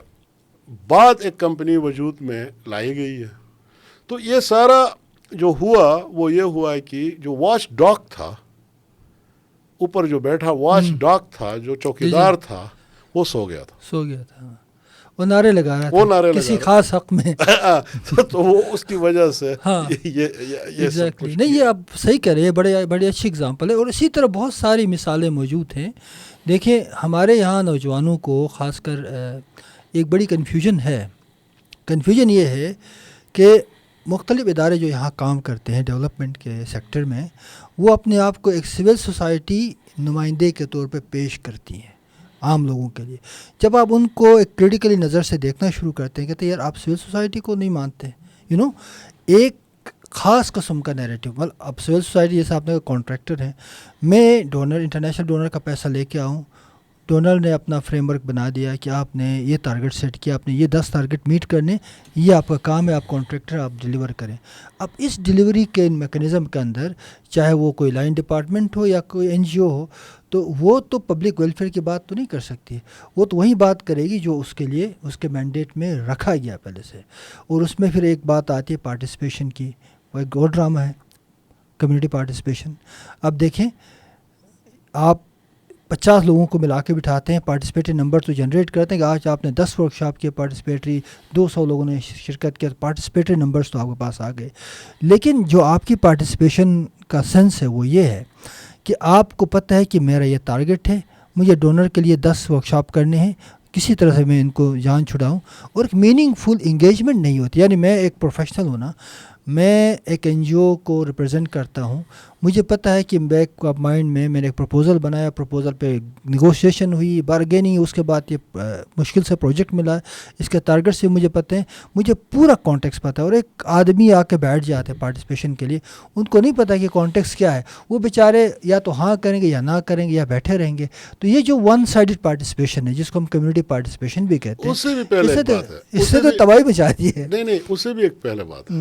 بعد ایک کمپنی وجود میں لائی گئی ہے. تو یہ سارا جو ہوا وہ یہ ہوا کہ جو واچ ڈاگ تھا, اوپر جو بیٹھا واچ ڈاگ تھا, جو چوکیدار تھا, وہ سو گیا تھا. وہ نعرے لگا رہا تھا کسی خاص حق میں. تو وہ اس کی وجہ سے نہیں, یہ آپ صحیح کہہ رہے ہیں, بڑی اچھی اگزامپل ہے. اور اسی طرح بہت ساری مثالیں موجود ہیں. دیکھیں ہمارے یہاں نوجوانوں کو خاص کر ایک بڑی کنفیوژن ہے. کنفیوژن یہ ہے کہ مختلف ادارے جو یہاں کام کرتے ہیں ڈیولپمنٹ کے سیکٹر میں, وہ اپنے آپ کو ایک سول سوسائٹی نمائندے کے طور پہ پیش کرتی ہیں عام لوگوں کے لیے. جب آپ ان کو ایک کریٹیکلی نظر سے دیکھنا شروع کرتے ہیں, کہتے ہیں یار آپ سول سوسائٹی کو نہیں مانتے, ایک خاص قسم کا نیریٹو. مطلب اب سول سوسائٹی جیسے آپ نے کانٹریکٹر ہیں, میں ڈونر انٹرنیشنل ڈونر کا پیسہ لے کے آؤں, ڈونر نے اپنا فریم ورک بنا دیا کہ آپ نے یہ ٹارگٹ سیٹ کیا, آپ نے یہ 10 ٹارگٹ میٹ کرنے, یہ آپ کا کام ہے, آپ کانٹریکٹر, آپ ڈیلیور کریں. اب اس ڈیلیوری کے میکنزم کے اندر چاہے وہ کوئی لائن ڈپارٹمنٹ ہو یا کوئی این جی او ہو, تو وہ تو پبلک ویلفیئر کی بات تو نہیں کر سکتی. وہ تو وہی بات کرے گی جو اس کے لیے اس کے مینڈیٹ میں رکھا گیا پہلے سے. اور اس میں پھر ایک بات آتی ہے پارٹیسپیشن کی, وہ ایک اور ڈرامہ ہے کمیونٹی پارٹیسپیشن. اب دیکھیں آپ 50 لوگوں کو ملا کے بٹھاتے ہیں, پارٹیسپیٹری نمبر تو جنریٹ کرتے ہیں کہ آج آپ نے 10 ورکشاپ کیے پارٹیسپیٹری, 200 لوگوں نے شرکت کیا, پارٹیسپیٹری نمبرز تو آپ کے پاس آ گئے. لیکن جو آپ کی پارٹیسپیشن کا سینس ہے وہ یہ ہے کہ آپ کو پتہ ہے کہ میرا یہ ٹارگٹ ہے, مجھے ڈونر کے لیے 10 ورکشاپ کرنے ہیں, کسی طرح سے میں ان کو جان چھڑاؤں، اور ایک میننگ فل انگیجمنٹ نہیں ہوتی. یعنی میں ایک پروفیشنل ہوں نا، میں ایک این جی او کو ریپرزینٹ کرتا ہوں، مجھے پتہ ہے کہ بیک آف مائنڈ میں نے ایک پروپوزل بنایا، پروپوزل پہ نیگوشیشن ہوئی، بارگیننگ، اس کے بعد یہ مشکل سے پروجیکٹ ملا، اس کے ٹارگٹ سے مجھے پتہ ہے، مجھے پورا کانٹیکس پتہ ہے. اور ایک آدمی آ کے بیٹھ جاتے ہیں پارٹیسپیشن کے لیے، ان کو نہیں پتہ کہ کانٹیکس کیا ہے، وہ بیچارے یا تو ہاں کریں گے یا نہ کریں گے یا بیٹھے رہیں گے. تو یہ جو ون سائڈڈ پارٹیسپیشن ہے، جس کو ہم کمیونٹی پارٹیسپیشن بھی کہتے ہیں، اس سے بھی پہلے ایک بات ہے، اس سے تو تباہی مچا دی ہے. نہیں اس سے بھی ایک پہلے بات ہے.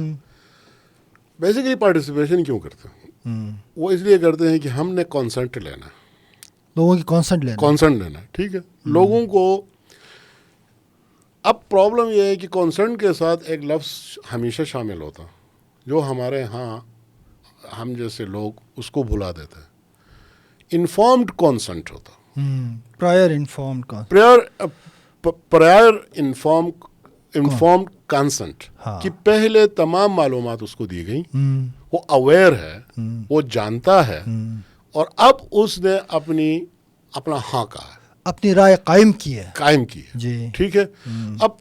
بیسیکلی پارٹیسپیشن کیوں کرتے ہیں؟ وہ اس لیے کرتے ہیں کہ ہم نے کانسنٹ لینا، لوگوں کی کانسنٹ لینا. ٹھیک ہے، لوگوں کو اب پرابلم یہ ہے کہ کانسنٹ کے ساتھ ایک لفظ ہمیشہ شامل ہوتا جو ہمارے ہاں ہم جیسے لوگ اس کو بھلا دیتے ہیں. انفارمڈ کانسنٹ ہوتا، پرائر انفارمڈ کنسنٹ، کہ پہلے تمام معلومات اس کو دی گئی، وہ اویئر ہے، وہ جانتا ہے، اور اب اس نے اپنا ہاں کہا ہے، اپنی رائے قائم کی ہے جی. ٹھیک ہے، اب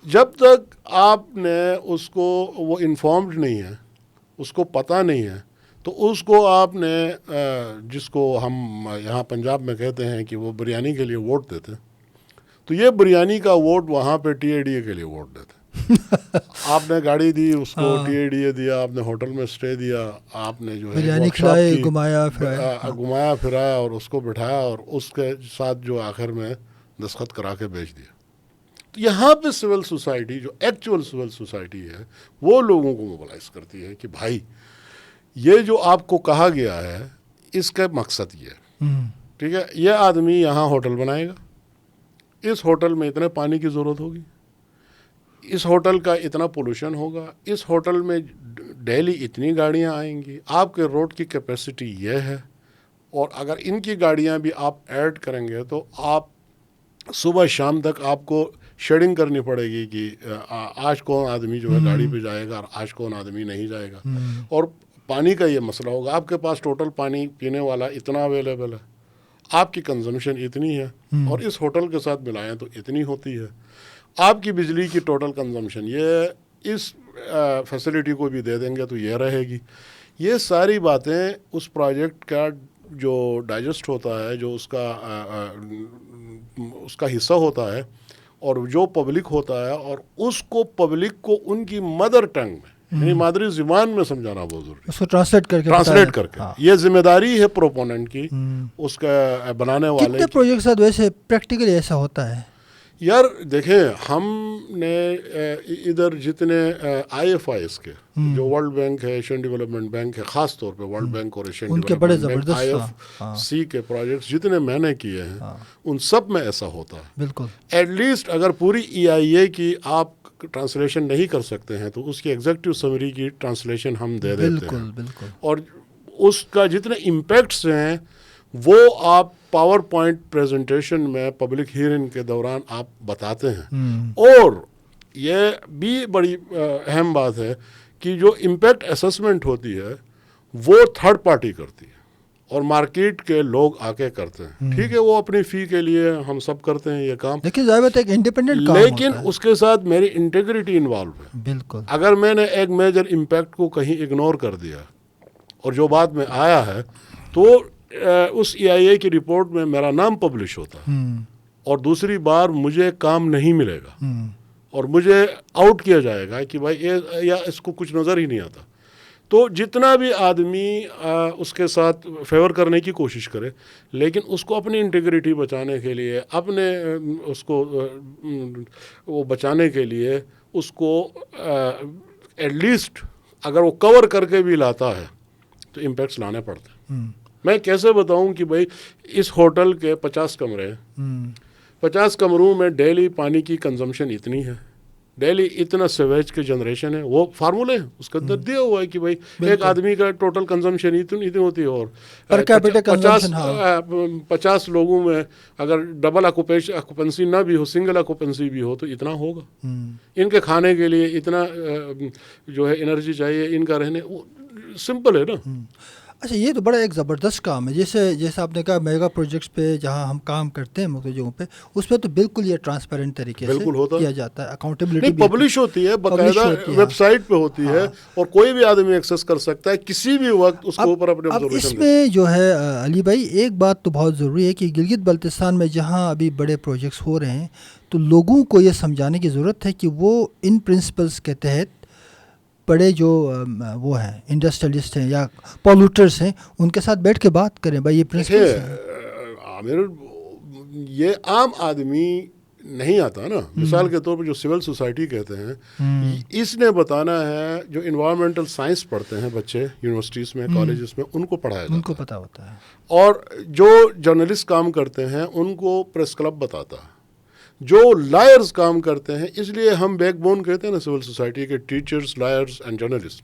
جب تک آپ نے اس کو، وہ انفارمڈ نہیں ہے، اس کو پتہ نہیں ہے، تو اس کو آپ نے جس کو ہم یہاں پنجاب میں کہتے ہیں کہ وہ بریانی کے لیے ووٹ دیتے، تو یہ بریانی کا ووٹ وہاں پہ ٹی اے ڈی اے کے لیے ووٹ دیتے. آپ نے گاڑی دی اس کو، ٹی اے ڈی اے دیا، آپ نے ہوٹل میں اسٹے دیا، آپ نے جو ہے گھمایا پھرایا اور اس کو بٹھایا اور اس کے ساتھ جو آخر میں دستخط کرا کے بیچ دیا. تو یہاں پہ سول سوسائٹی، جو ایکچوئل سول سوسائٹی ہے، وہ لوگوں کو موبلائز کرتی ہے کہ بھائی یہ جو آپ کو کہا گیا ہے اس کا مقصد یہ ہے. ٹھیک ہے، یہ آدمی یہاں ہوٹل بنائے گا، اس ہوٹل میں اتنے پانی کی ضرورت ہوگی، اس ہوٹل کا اتنا پولوشن ہوگا، اس ہوٹل میں ڈیلی اتنی گاڑیاں آئیں گی، آپ کے روڈ کی کیپیسٹی یہ ہے، اور اگر ان کی گاڑیاں بھی آپ ایڈ کریں گے تو آپ صبح شام تک آپ کو شیڈنگ کرنی پڑے گی کہ آج کون آدمی جو ہے گاڑی پہ جائے گا اور آج کون آدمی نہیں جائے گا. اور پانی کا یہ مسئلہ ہوگا، آپ کے پاس ٹوٹل پانی پینے والا اتنا اویلیبل ہے، آپ کی کنزمپشن اتنی ہے، اور اس ہوٹل کے ساتھ ملائیں تو اتنی ہوتی ہے. آپ کی بجلی کی ٹوٹل کنزمپشن یہ اس فیسلٹی کو بھی دے دیں گے تو یہ رہے گی. یہ ساری باتیں اس پروجیکٹ کا جو ڈائجسٹ ہوتا ہے، جو اس کا حصہ ہوتا ہے، اور جو پبلک ہوتا ہے، اور اس کو پبلک کو ان کی مدر ٹنگ میں، یعنی مادری زبان میں سمجھانا بہت ضروری ہے، اس کو ٹرانسلیٹ کر کے. یہ ذمہ داری ہے پروپوننٹ کی، اس کا بنانے والے. کتنے پروجیکٹ ساتھ ویسے پریکٹیکلی ایسا ہوتا ہے؟ یار دیکھیں، ہم نے ادھر جتنے آئی ایف آئیز کے، جو ورلڈ بینک ہے، ایشین ڈیولپمنٹ بینک ہے، خاص طور پہ ورلڈ بینک اور Asian Development Bank, I F C کے پروجیکٹس جتنے میں نے کیے ہیں، ان سب میں ایسا ہوتا ہے. بالکل. ایٹ لیسٹ اگر پوری ای آئی اے کی آپ ٹرانسلیشن نہیں کر سکتے ہیں تو اس کی ایگزیکٹو سمری کی ٹرانسلیشن ہم دے دیتے ہیں. بالکل. اور اس کا جتنے امپیکٹس ہیں وہ آپ پاور پوائنٹ پریزنٹیشن میں پبلک ہیئرنگ کے دوران آپ بتاتے ہیں. اور یہ بھی بڑی اہم بات ہے کہ جو امپیکٹ اسسمنٹ ہوتی ہے وہ تھرڈ پارٹی کرتی ہے اور مارکیٹ کے لوگ آ کے کرتے ہیں. ٹھیک ہے، وہ اپنی فی کے لیے ہم سب کرتے ہیں یہ کام، لیکن ظاہر ایک انڈیپینڈنٹ کام لیکن اس کے ساتھ میری انٹیگریٹی انوالو ہے. بالکل. اگر میں نے ایک میجر امپیکٹ کو کہیں اگنور کر دیا اور جو بعد میں آیا ہے، تو اس ای آئی اے کی رپورٹ میں میرا نام پبلش ہوتا ہے، اور دوسری بار مجھے کام نہیں ملے گا، اور مجھے آؤٹ کیا جائے گا کہ بھائی یا اس کو کچھ نظر ہی نہیں آتا. تو جتنا بھی آدمی اس کے ساتھ فیور کرنے کی کوشش کرے، لیکن اس کو اپنی انٹیگریٹی بچانے کے لیے، اپنے اس کو وہ بچانے کے لیے، اس کو ایٹ لیسٹ اگر وہ کور کر کے بھی لاتا ہے تو امپیکٹس لانے پڑتے ہیں. میں کیسے بتاؤں کہ بھائی اس ہوٹل کے 50 کمرے ہیں، 50 کمروں میں ڈیلی پانی کی کنزمپشن اتنی ہے، ڈیلی اتنا سیویج کی جنریشن ہے، وہ فارمولے ہیں اس کے اندر دیا ہوا ہے کہ بھائی ایک آدمی کا ٹوٹل کنزمپشن اتنی ہوتی ہے، اور 50 لوگوں میں اگر ڈبل آکوپنسی نہ بھی ہو، سنگل آکوپنسی بھی ہو تو اتنا ہوگا. ان کے کھانے کے لیے اتنا جو ہے انرجی چاہیے، ان کا رہنے، سمپل ہے نا. اچھا یہ تو بڑا ایک زبردست کام ہے. جیسے آپ نے کہا میگا پروجیکٹس پہ جہاں ہم کام کرتے ہیں مختلف جگہوں پہ, اس پہ تو بالکل یہ ٹرانسپیرنٹ طریقے سے کیا جاتا ہے. اکاؤنٹیبلٹی پبلش ہوتی ہے باقاعدہ ویب سائٹ پہ ہوتی ہے اور کوئی بھی آدمی ایکسیس کر سکتا ہے کسی بھی وقت اس کے اوپر اپنے اب اس میں جو ہے علی بھائی ایک بات تو بہت ضروری ہے کہ گلگت بلتستان میں جہاں ابھی بڑے پروجیکٹس ہو رہے ہیں تو لوگوں کو یہ سمجھانے کی ضرورت ہے کہ وہ ان پرنسپلس کے تحت بڑے جو وہ ہیں انڈسٹریلسٹ ہیں یا پولوٹرس ہیں ان کے ساتھ بیٹھ کے بات کریں. بھائی یہ پرنسپلس عامر یہ عام آدمی نہیں آتا نا. مثال کے طور پہ جو سول سوسائٹی کہتے ہیں اس نے بتانا ہے جو انوائرمنٹل سائنس پڑھتے ہیں بچے یونیورسٹیز میں کالجز میں ان کو پڑھایا جاتا ہے, ان کو پتہ ہوتا ہے. اور جو جرنلسٹ کام کرتے ہیں ان کو پریس کلب بتاتا ہے. جو لائرز کام کرتے ہیں, اس لیے ہم بیک بون کہتے ہیں نا سول سوسائٹی کے ٹیچرز لائرز اینڈ جرنلسٹ,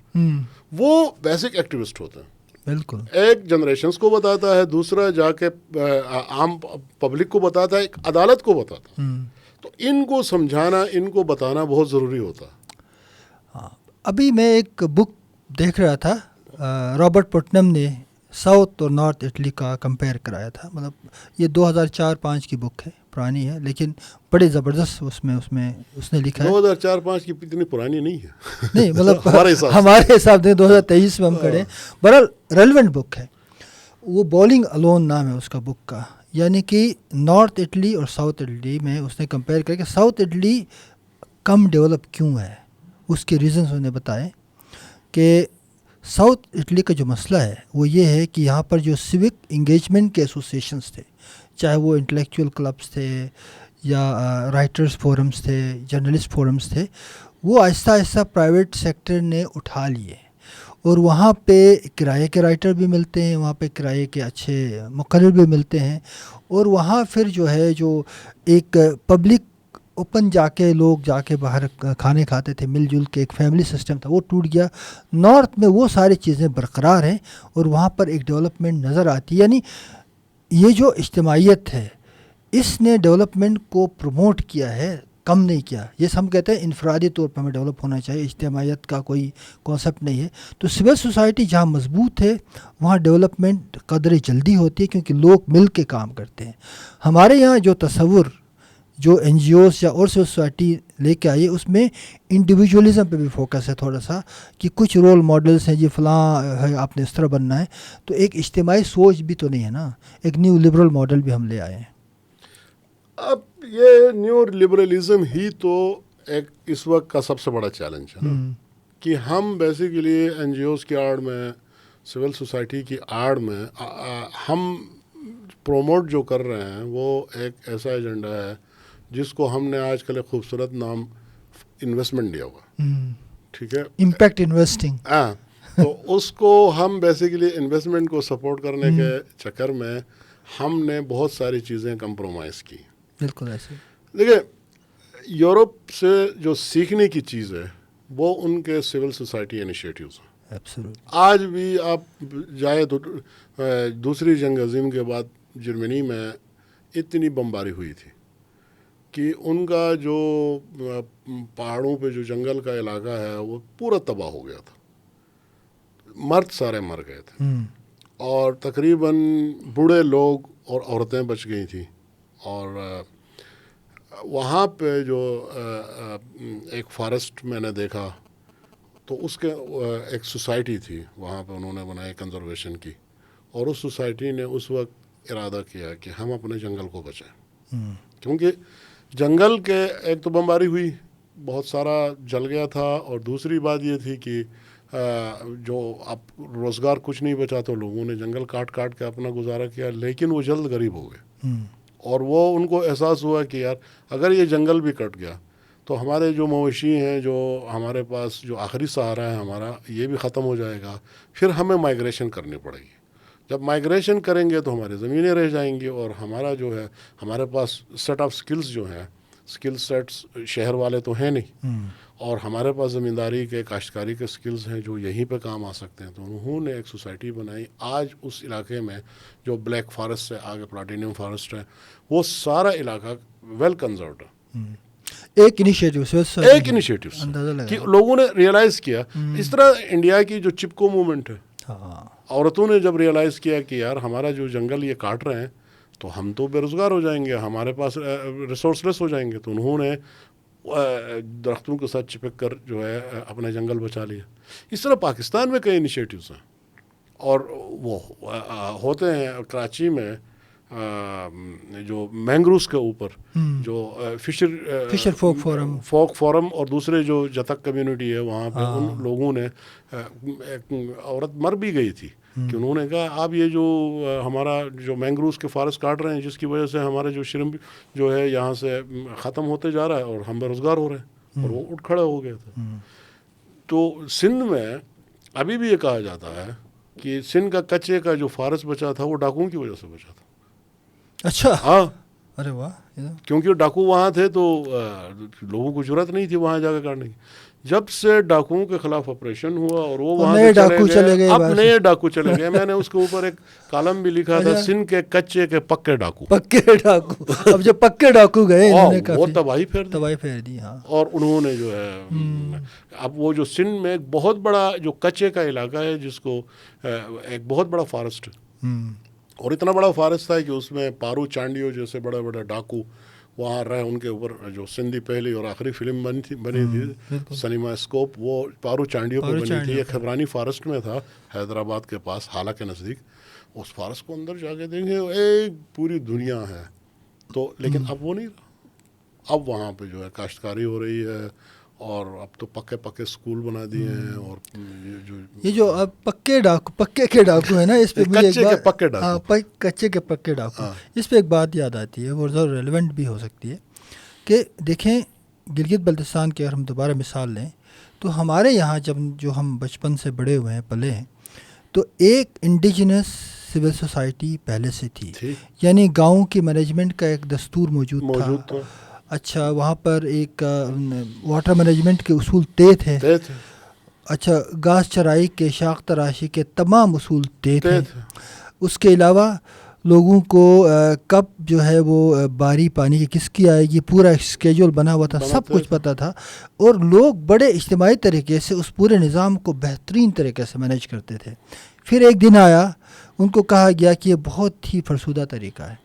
وہ بیسک ایکٹیوسٹ ہوتے ہیں. بالکل ایک جنریشنز کو بتاتا ہے, دوسرا جا کے عام پبلک کو بتاتا ہے, ایک عدالت کو بتاتا ہے. تو ان کو سمجھانا ان کو بتانا بہت ضروری ہوتا ہے. ہاں ابھی میں ایک بک دیکھ رہا تھا, رابرٹ پٹنم نے ساؤتھ اور نارتھ اٹلی کا کمپیئر کرایا تھا. مطلب یہ 2004-05 کی بک ہے, پرانی ہے لیکن بڑے زبردست اس میں اس نے لکھا ہے. 2004-05 کی اتنی پرانی نہیں ہے نہیں مطلب ہمارے حساب سے 2023 میں ہم کھڑے. بہرحال ریلیونٹ بک ہے وہ. بولنگ الون نام ہے اس کا بک کا. یعنی کہ نارتھ اٹلی اور ساؤتھ اٹلی میں اس نے کمپیئر کر کے ساؤتھ اٹلی کم ڈیولپ کیوں ہے, اس کے ریزنس انہوں نے بتائے کہ ساؤتھ اٹلی کا جو مسئلہ ہے وہ یہ ہے کہ یہاں پر جو سوک انگیجمنٹ کے ایسوسیشنز تھے, چاہے وہ انٹلیکچوئل کلبس تھے یا رائٹرز فورمز تھے, جرنلسٹ فورمز تھے, وہ آہستہ آہستہ پرائیویٹ سیکٹر نے اٹھا لیے. اور وہاں پہ کرائے کے رائٹر بھی ملتے ہیں, وہاں پہ کرائے کے اچھے مقرر بھی ملتے ہیں, اور وہاں پھر جو ہے جو ایک پبلک اوپن جا کے لوگ جا کے باہر کھانے کھاتے تھے مل جل کے, ایک فیملی سسٹم تھا, وہ ٹوٹ گیا. نارتھ میں وہ ساری چیزیں برقرار ہیں اور وہاں پر ایک ڈیولپمنٹ نظر آتی ہے. یعنی یہ جو اجتماعیت ہے اس نے ڈیولپمنٹ کو پروموٹ کیا ہے, کم نہیں کیا. جیسے ہم کہتے ہیں انفرادی طور پر ہمیں ڈیولپ ہونا چاہیے, اجتماعیت کا کوئی کانسیپٹ نہیں ہے. تو سول سوسائٹی جہاں مضبوط ہے وہاں ڈیولپمنٹ قدرے جلدی ہوتی ہے کیونکہ لوگ مل کے کام کرتے ہیں. ہمارے یہاں جو تصور جو این جی اوز یا اور سوسائٹی لے کے آئی ہے اس میں انڈیویجولزم پہ بھی فوکس ہے تھوڑا سا, کہ کچھ رول ماڈلس ہیں جی فلاں ہے آپ نے اس طرح بننا ہے. تو ایک اجتماعی سوچ بھی تو نہیں ہے نا, ایک نیو لبرل ماڈل بھی ہم لے آئے ہیں. اب یہ نیو لبرلزم ہی تو ایک اس وقت کا سب سے بڑا چیلنج ہے نا, کہ ہم بیسیکلی این جی اوز کی آڑ میں سول سوسائٹی کی آڑ میں ہم پروموٹ جو کر رہے ہیں وہ ایک ایسا ایجنڈا ہے جس کو ہم نے آج کل ایک خوبصورت نام انویسٹمنٹ دیا ہوا. ٹھیک ہے, امپیکٹ انویسٹنگ. ہاں تو اس کو ہم بیسیکلی انویسٹمنٹ کو سپورٹ کرنے کے چکر میں ہم نے بہت ساری چیزیں کمپرومائز کی. بالکل ایسے دیکھیں یورپ سے جو سیکھنے کی چیز ہے وہ ان کے سول سوسائٹی انیشیٹیوز ہیں. آج بھی آپ جائے تو دوسری جنگ عظیم کے بعد جرمنی میں اتنی بمباری ہوئی تھی کہ ان کا جو پہاڑوں پہ جو جنگل کا علاقہ ہے وہ پورا تباہ ہو گیا تھا. مرد سارے مر گئے تھے اور تقریباً بوڑھے لوگ اور عورتیں بچ گئی تھیں. اور وہاں پہ جو ایک فارسٹ میں نے دیکھا تو اس کے ایک سوسائٹی تھی وہاں پہ انہوں نے بنائی کنزرویشن کی, اور اس سوسائٹی نے اس وقت ارادہ کیا کہ ہم اپنے جنگل کو بچائیں. کیونکہ جنگل کے ایک تو بمباری ہوئی, بہت سارا جل گیا تھا, اور دوسری بات یہ تھی کہ جو اب روزگار کچھ نہیں بچا تو لوگوں نے جنگل کاٹ کاٹ کے اپنا گزارا کیا, لیکن وہ جلد غریب ہو گئے. اور وہ ان کو احساس ہوا کہ یار اگر یہ جنگل بھی کٹ گیا تو ہمارے جو مویشی ہیں, جو ہمارے پاس جو آخری سہارا ہے ہمارا, یہ بھی ختم ہو جائے گا. پھر ہمیں مائگریشن کرنی پڑے گی. جب مائگریشن کریں گے تو ہماری زمینیں رہ جائیں گی, اور ہمارا جو ہے ہمارے پاس سیٹ آف سکلز جو ہیں, سکل سیٹس شہر والے تو ہیں نہیں, اور ہمارے پاس زمینداری کے کاشتکاری کے سکلز ہیں جو یہیں پہ کام آ سکتے ہیں. تو انہوں نے ایک سوسائٹی بنائی. آج اس علاقے میں جو بلیک فارسٹ سے آگے پلاٹینیم فارسٹ ہے وہ سارا علاقہ ویل کنزروڈ ہے. ایک انیشیٹو کہ لوگوں نے ریئلائز کیا. اس طرح انڈیا کی جو چپکو موومنٹ ہے ہاں عورتوں نے جب ریئلائز کیا کہ یار ہمارا جو جنگل یہ کاٹ رہے ہیں تو ہم تو بے روزگار ہو جائیں گے, ہمارے پاس ریسورس لیس ہو جائیں گے, تو انہوں نے درختوں کے ساتھ چپک کر جو ہے اپنا جنگل بچا لیا. اس طرح پاکستان میں کئی انیشیٹوز ہیں اور وہ ہوتے ہیں. کراچی میں جو مینگروز کے اوپر جو فشر فوک فورم اور دوسرے جو جتک کمیونٹی ہے وہاں پہ ان لوگوں نے, ایک عورت مر بھی گئی تھی کہ انہوں نے کہا آپ یہ جو ہمارا جو مینگروز کے فارسٹ کاٹ رہے ہیں جس کی وجہ سے ہمارے جو شرم جو ہے یہاں سے ختم ہوتے جا رہا ہے اور ہم بے روزگار ہو رہے ہیں, اور وہ اٹھ کھڑے ہو گئے تھے. تو سندھ میں ابھی بھی یہ کہا جاتا ہے کہ سندھ کا کچے کا جو فارسٹ بچا تھا وہ ڈاکوؤں کی وجہ سے بچا تھا. اچھا, ہاں, ارے واہ, کیونکہ ڈاکو وہاں تھے تو لوگوں کو ضرورت نہیں تھی وہاں جا کے کاٹنے کی. جب سے ڈاکوؤں کے خلاف آپریشن ہوا اور وہ وہاں سے چلے گئے, اب نئے ڈاکو چلے گئے. میں نے اس کے اوپر ایک کالم بھی لکھا تھا, سندھ کے کچے کے پکے ڈاکو. اب جو پکے ڈاکو گئے وہ تباہی پھیر دی. اور انہوں نے جو ہے اب وہ جو سندھ میں ایک بہت بڑا جو کچے کا علاقہ ہے جس کو ایک بہت بڑا فارسٹ اور اتنا بڑا فارسٹ تھا کہ اس میں پارو چانڈیو جیسے بڑے بڑے ڈاکو وہاں رہے. ان کے اوپر جو سندھی پہلی اور آخری فلم بنی تھی سنیما اسکوپ, وہ پارو چانڈیو پہ بنی تھی. یہ خبرانی فارسٹ میں تھا حیدرآباد کے پاس, حالہ کے نزدیک. اس فارسٹ کو اندر جا کے دیکھیں ایک پوری دنیا ہے. تو لیکن اب وہ نہیں رہا. اب وہاں پہ جو ہے کاشتکاری ہو رہی ہے اور اب تو پکے پکے سکول بنا دیے ہیں. اور یہ جو اب پکے کے ڈاکو ہے نا, اس پہ مجھے کچے کے پکے ڈاکو, اس پہ ایک بات یاد آتی ہے, وہ ضرور ریلیونٹ بھی ہو سکتی ہے کہ دیکھیں گلگت بلتستان کی اگر ہم دوبارہ مثال لیں تو ہمارے یہاں جب جو ہم بچپن سے بڑے ہوئے ہیں, پلے ہیں, تو ایک انڈیجنس سول سوسائٹی پہلے سے تھی. یعنی گاؤں کی مینجمنٹ کا ایک دستور موجود تھا. اچھا, وہاں پر ایک واٹر مینجمنٹ کے اصول طے تھے. اچھا, گھاس چرائی کے, شاخ تراشی کے تمام اصول طے تھے. اس کے علاوہ لوگوں کو کب جو ہے وہ باری پانی کی کس کی آئے گی, پورا اسکیجول بنا ہوا تھا, سب کچھ پتہ تھا. اور لوگ بڑے اجتماعی طریقے سے اس پورے نظام کو بہترین طریقے سے مینیج کرتے تھے. پھر ایک دن آیا, ان کو کہا گیا کہ یہ بہت ہی فرسودہ طریقہ ہے,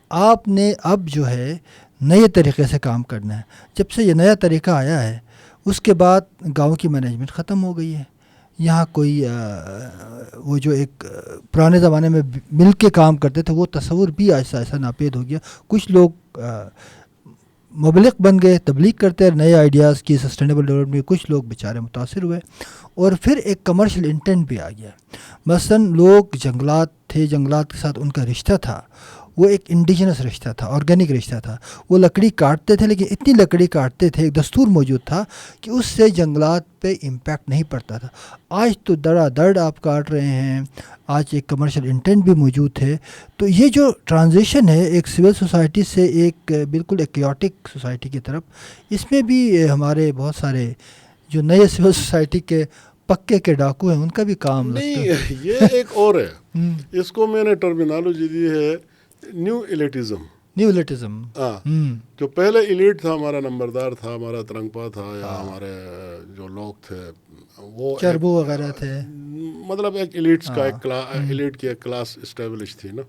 آپ نے اب جو ہے نئے طریقے سے کام کرنا ہے. جب سے یہ نیا طریقہ آیا ہے اس کے بعد گاؤں کی مینجمنٹ ختم ہو گئی ہے. یہاں کوئی وہ جو ایک پرانے زمانے میں مل کے کام کرتے تھے وہ تصور بھی آہستہ آہستہ ناپید ہو گیا. کچھ لوگ مبلغ بن گئے, تبلیغ کرتے ہیں نئے آئیڈیاز کی, سسٹینیبل ڈیولپمنٹ میں. کچھ لوگ بیچارے متاثر ہوئے اور پھر ایک کمرشل انٹینٹ بھی آ گیا. مثلاً لوگ جنگلات تھے, جنگلات کے ساتھ ان کا رشتہ تھا وہ ایک انڈیجنس رشتہ تھا, آرگینک رشتہ تھا. وہ لکڑی کاٹتے تھے لیکن اتنی لکڑی کاٹتے تھے, ایک دستور موجود تھا کہ اس سے جنگلات پہ امپیکٹ نہیں پڑتا تھا. آج تو دڑا دڑ آپ کاٹ رہے ہیں, آج ایک کمرشل انٹینٹ بھی موجود ہے. تو یہ جو ٹرانزیشن ہے ایک سول سوسائٹی سے ایک بالکل ایک کیوٹک سوسائٹی کی طرف, اس میں بھی ہمارے بہت سارے جو نئے سول سوسائٹی کے پکے کے ڈاکو ہیں ان کا بھی کام نہیں. یہ ایک اور ہے, اس کو میں نے ٹرمینالوجی دی ہے نیو ایلیٹزم. جو پہلے ایلیٹ تھا ہمارا, نمبردار تھا ہمارا, ترنگپا تھا یا ہمارے جو لوگ تھے وہ چربو وغیرہ تھے, مطلب ایک ایلیٹس کا ایلیٹ کی ایک کلاس اسٹیبلش تھی نا,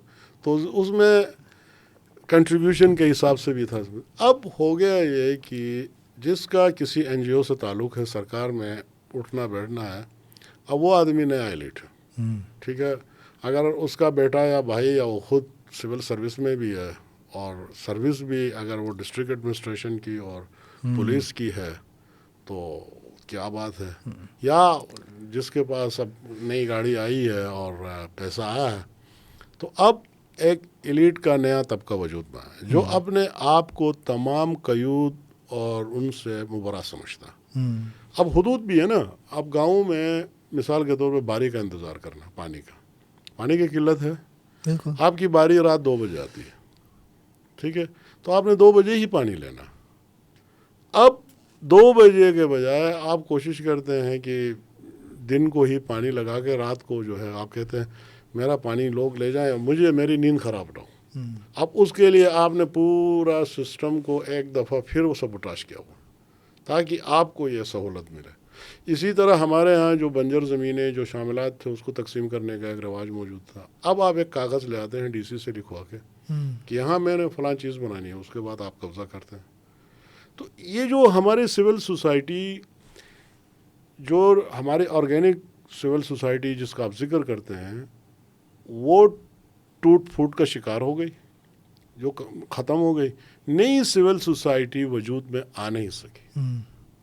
تو اس میں کنٹریبیوشن کے حساب سے بھی تھا. اب ہو گیا یہ کہ جس کا کسی این جی او سے تعلق ہے, سرکار میں اٹھنا بیٹھنا ہے, اب وہ آدمی نیا ایلیٹ ہے. ٹھیک ہے, اگر اس کا بیٹا یا بھائی یا وہ خود سول سروس میں بھی ہے اور سروس بھی اگر وہ ڈسٹرکٹ ایڈمنسٹریشن کی اور پولیس کی ہے تو کیا بات ہے. یا جس کے پاس اب نئی گاڑی آئی ہے اور پیسہ آیا ہے, تو اب ایک ایلیٹ کا نیا طبقہ وجود میں ہے جو اپنے آپ کو تمام قیود اور ان سے مبرا سمجھتا. اب حدود بھی ہے نا. اب گاؤں میں مثال کے طور پہ باری کا انتظار کرنا, پانی کی قلت ہے, آپ کی باری رات 2 بجے آتی ہے, ٹھیک ہے, تو آپ نے 2 بجے ہی پانی لینا. اب 2 بجے کے بجائے آپ کوشش کرتے ہیں کہ دن کو ہی پانی لگا کے رات کو جو ہے آپ کہتے ہیں میرا پانی لوگ لے جائیں, مجھے میری نیند خراب نہ ہو. اب اس کے لیے آپ نے پورا سسٹم کو ایک دفعہ پھر وہ سبوٹاژ کیا ہوا تاکہ آپ کو یہ سہولت ملے. اسی طرح ہمارے ہاں جو بنجر زمینیں جو شاملات تھے اس کو تقسیم کرنے کا ایک رواج موجود تھا. اب آپ ایک کاغذ لے آتے ہیں ڈی سی سے لکھوا کے کہ یہاں میں نے فلاں چیز بنانی ہے, اس کے بعد آپ قبضہ کرتے ہیں. تو یہ جو ہماری سول سوسائٹی, جو ہماری آرگینک سول سوسائٹی جس کا آپ ذکر کرتے ہیں, وہ ٹوٹ پھوٹ کا شکار ہو گئی, جو ختم ہو گئی. نئی سول سوسائٹی وجود میں آ نہیں سکی.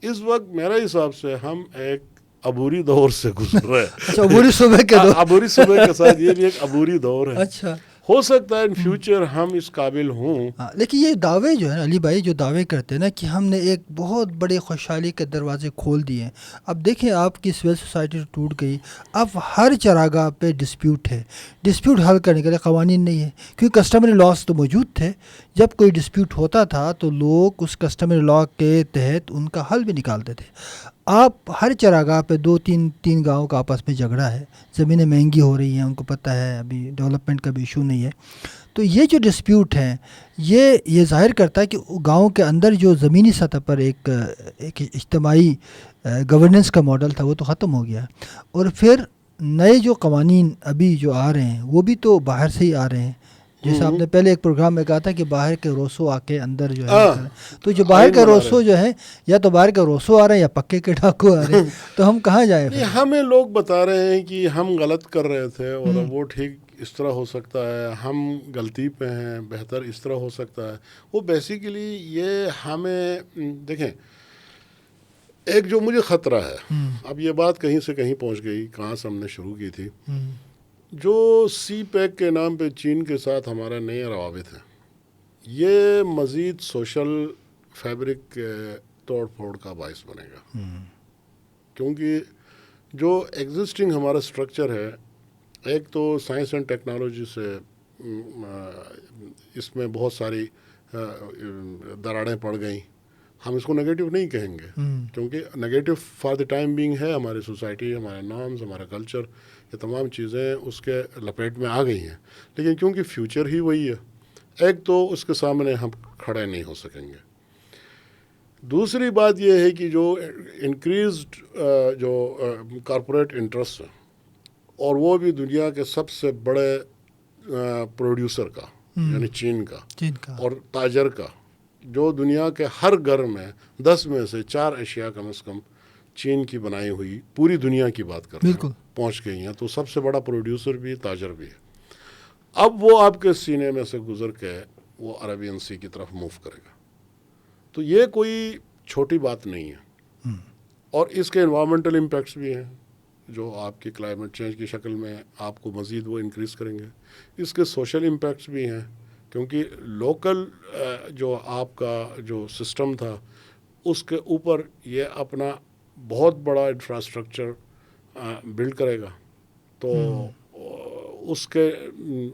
اس وقت میرا حساب سے ہم ایک عبوری دور سے گزر رہے ہیں. عبوری صبح کے دور, عبوری صبح کے ساتھ یہ بھی ایک عبوری دور ہے. اچھا, ہو سکتا ہے ان فیوچر ہم اس قابل ہوں. لیکن یہ دعوے جو ہے علی بھائی, جو دعوے کرتے ہیں نا کہ ہم نے ایک بہت بڑے خوشحالی کے دروازے کھول دیے ہیں. اب دیکھیں آپ کی سول سوسائٹی ٹوٹ گئی, اب ہر چراگاہ پہ ڈسپیوٹ ہے. ڈسپیوٹ حل کرنے کے لیے قوانین نہیں ہے, کیونکہ کسٹمری لاس تو موجود تھے. جب کوئی ڈسپیوٹ ہوتا تھا تو لوگ اس کسٹمری لا کے تحت ان کا حل بھی نکالتے تھے. آپ ہر چراگاہ پہ 2-3 گاؤں کا آپس میں جھگڑا ہے, زمینیں مہنگی ہو رہی ہیں, ان کو پتہ ہے ابھی ڈیولپمنٹ کا بھی ایشو نہیں ہے. تو یہ جو ڈسپیوٹ ہیں یہ ظاہر کرتا ہے کہ گاؤں کے اندر جو زمینی سطح پر ایک اجتماعی گورننس کا ماڈل تھا وہ تو ختم ہو گیا. اور پھر نئے جو قوانین ابھی جو آ رہے ہیں وہ بھی تو باہر سے ہی آ رہے ہیں. جیسے آپ نے پہلے ایک پروگرام میں کہا تھا کہ باہر کے روسو آ کے اندر جو ہے, تو جو باہر کے روسو جو ہے, یا تو باہر کے روسو آ رہے ہیں یا پکے کے ڈاکو آ رہے ہیں. تو ہم کہاں جائیں؟ ہمیں لوگ بتا رہے ہیں کہ ہم غلط کر رہے تھے اور وہ ٹھیک اس طرح ہو سکتا ہے, ہم غلطی پہ ہیں, بہتر اس طرح ہو سکتا ہے. وہ بیسیکلی یہ ہمیں دیکھیں, ایک جو مجھے خطرہ ہے, اب یہ بات کہیں سے کہیں پہنچ گئی, کہاں سے ہم نے شروع کی تھی, جو سی پیک کے نام پہ چین کے ساتھ ہمارا نئے روابط ہیں, یہ مزید سوشل فیبرک کے توڑ پھوڑ کا باعث بنے گا. کیونکہ جو ایگزسٹنگ ہمارا اسٹرکچر ہے, ایک تو سائنس اینڈ ٹیکنالوجی سے اس میں بہت ساری دراڑیں پڑ گئیں. ہم اس کو نگیٹو نہیں کہیں گے, کیونکہ negative for the time being ہے. ہماری سوسائٹی, ہمارے نارمز, ہمارا کلچر, یہ تمام چیزیں اس کے لپیٹ میں آ گئی ہیں. لیکن کیونکہ فیوچر ہی وہی ہے, ایک تو اس کے سامنے ہم کھڑے نہیں ہو سکیں گے. دوسری بات یہ ہے کہ جو انکریزڈ جو کارپوریٹ انٹرسٹ ہے, اور وہ بھی دنیا کے سب سے بڑے پروڈیوسر کا, یعنی چین کا اور تاجر کا, جو دنیا کے ہر گھر میں 10 میں سے 4 اشیاء کم از کم چین کی بنائی ہوئی پوری دنیا کی بات کر رہے ہیں پہنچ گئی ہیں. تو سب سے بڑا پروڈیوسر بھی, تاجر بھی ہے. اب وہ آپ کے سینے میں سے گزر کے وہ عربین سی کی طرف موو کرے گا. تو یہ کوئی چھوٹی بات نہیں ہے. اور اس کے انوائرمنٹل امپیکٹس بھی ہیں جو آپ کی کلائمیٹ چینج کی شکل میں آپ کو مزید وہ انکریز کریں گے. اس کے سوشل امپیکٹس بھی ہیں, کیونکہ لوکل جو آپ کا جو سسٹم تھا اس کے اوپر یہ اپنا بہت بڑا انفراسٹرکچر بلڈ کرے گا. تو اس کے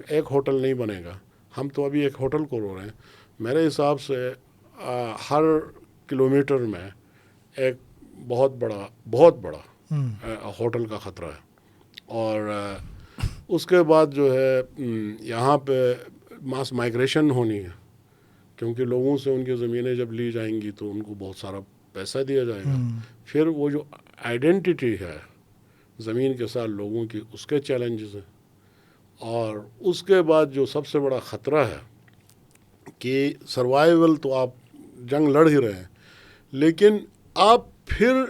ایک ہوٹل نہیں بنے گا. ہم تو ابھی ایک ہوٹل کو رو رہے ہیں. میرے حساب سے ہر کلومیٹر میں ایک بہت بڑا ہوٹل کا خطرہ ہے. اور اس کے بعد جو ہے یہاں پہ ماس مائگریشن ہونی ہے, کیونکہ لوگوں سے ان کی زمینیں جب لی جائیں گی تو ان کو بہت سارا پیسہ دیا جائے گا. پھر وہ جو آئیڈینٹی ہے زمین کے ساتھ لوگوں کی, اس کے چیلنجز ہیں. اور اس کے بعد جو سب سے بڑا خطرہ ہے کہ سروائیول تو آپ جنگ لڑ ہی رہے ہیں, لیکن آپ پھر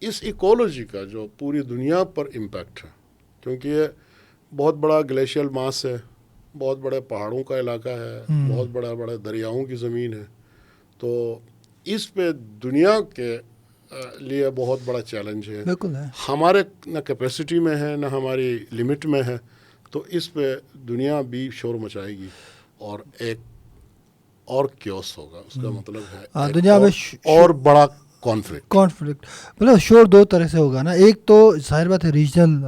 اس ایکولوجی کا جو پوری دنیا پر امپیکٹ ہے, کیونکہ یہ بہت بڑا گلیشیل ماس ہے, بہت بڑے پہاڑوں کا علاقہ ہے, بہت بڑے دریاؤں کی زمین ہے. تو اس پہ دنیا کے لیے بہت بڑا چیلنج ہے. ہمارے نہ کیپیسٹی میں ہے نہ ہماری لمٹ میں ہے. تو اس پہ دنیا بھی شور مچائے گی اور ایک اور کیوس ہوگا. اس کا مطلب ہے دنیا میں اور بڑا کانفلکٹ مطلب شور دو طرح سے ہوگا نا. ایک تو ظاہر بات ہے ریجنل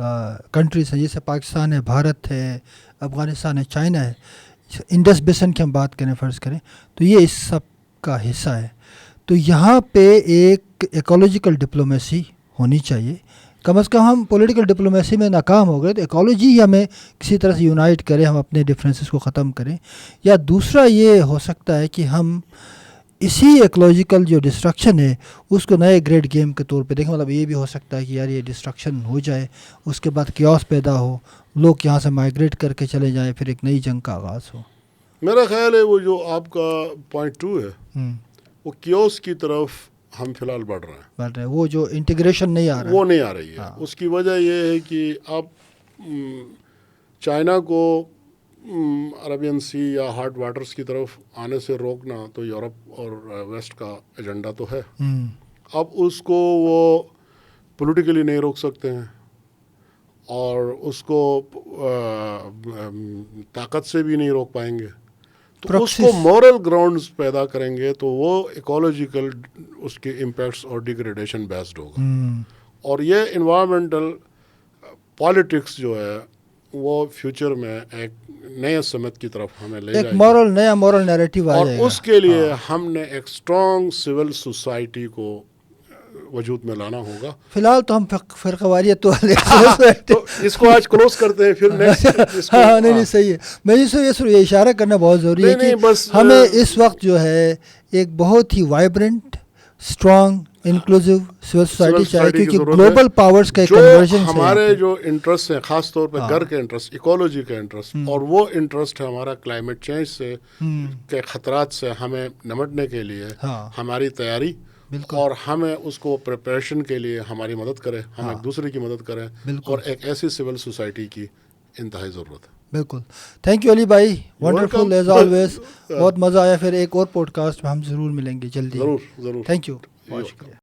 کنٹریز ہیں, جیسے پاکستان ہے, بھارت ہے, افغانستان ہے, چائنا ہے, انڈس بیسن کی ہم بات کریں, فرض کریں, تو یہ اس سب کا حصہ ہے. تو یہاں پہ ایک ایکولوجیکل ڈپلومیسی ہونی چاہیے. کم از کم ہم پولیٹیکل ڈپلومیسی میں ناکام ہو گئے تو ایکولوجی ہی ہمیں کسی طرح سے یونائٹ کرے, ہم اپنے ڈفرینسز کو ختم کریں. یا دوسرا یہ ہو سکتا ہے کہ ہم اسی ایکولوجیکل جو ڈسٹرکشن ہے اس کو نئے گریڈ گیم کے طور پہ دیکھیں. مطلب یہ بھی ہو سکتا ہے کہ یار یہ ڈسٹرکشن ہو جائے, اس کے بعد کیوس پیدا ہو, لوگ یہاں سے مائیگریٹ کر کے چلے جائیں, پھر ایک نئی جنگ کا آغاز ہو. میرا خیال ہے وہ جو آپ کا پوائنٹ 2 ہے وہ کیوس کی طرف ہم فی الحال بڑھ رہے ہیں. وہ جو انٹیگریشن نہیں آ رہا ہے, وہ نہیں آ رہی ہے. اس کی وجہ یہ ہے کہ آپ چائنا کو عربین سی یا ہاٹ واٹرز کی طرف آنے سے روکنا تو یورپ اور ویسٹ کا ایجنڈا تو ہے. اب اس کو وہ پولیٹیکلی نہیں روک سکتے ہیں اور اس کو طاقت سے بھی نہیں روک پائیں گے. تو اس کو مورل گراؤنڈز پیدا کریں گے تو وہ ایکولوجیکل اس کے امپیکٹس اور ڈیگریڈیشن بیسڈ ہوگا. اور یہ انوائرمنٹل پالیٹکس جو ہے وہ فیوچر میں ایک نئے سمت کی طرف ہمیں لے جائے گی. ایک نیا مورل نیریٹو آ جائے گا. اور اس کے لیے ہم نے ایک اسٹرانگ سول سوسائٹی کو وجود میں لانا ہوگا. فی الحال تو ہم فرقہ واریت تو اس کو آج کلوز کرتے ہیں, پھر نیکسٹ. ہاں نہیں صحیح ہے. میں یہ اشارہ کرنا بہت ضروری ہے کہ ہمیں اس وقت جو ہے ایک بہت ہی vibrant, strong, inclusive civil society چاہیے, کیونکہ گلوبل پاورز کا ایک کنورژن ہمارے جو انٹرسٹ ہیں, خاص طور پہ گھر کے انٹرسٹ, ایکولوجی کا انٹرسٹ, اور وہ انٹرسٹ ہے ہمارا کلائمیٹ چینج سے کے خطرات سے ہمیں نمٹنے کے لیے ہماری تیاری, اور ہمیں اس کو پریپریشن کے لیے ہماری مدد کرے, ہم ایک دوسرے کی مدد کریں, اور ایک ایسی سول سوسائٹی کی انتہائی ضرورت ہے. بالکل. تھینک یو علی بھائی, ونڈرفل ایز آلویز. بہت مزہ آیا. پھر ایک اور پوڈ کاسٹ میں ہم ضرور ملیں گے جلدی. ضرور. تھینک یو, بہت شکریہ.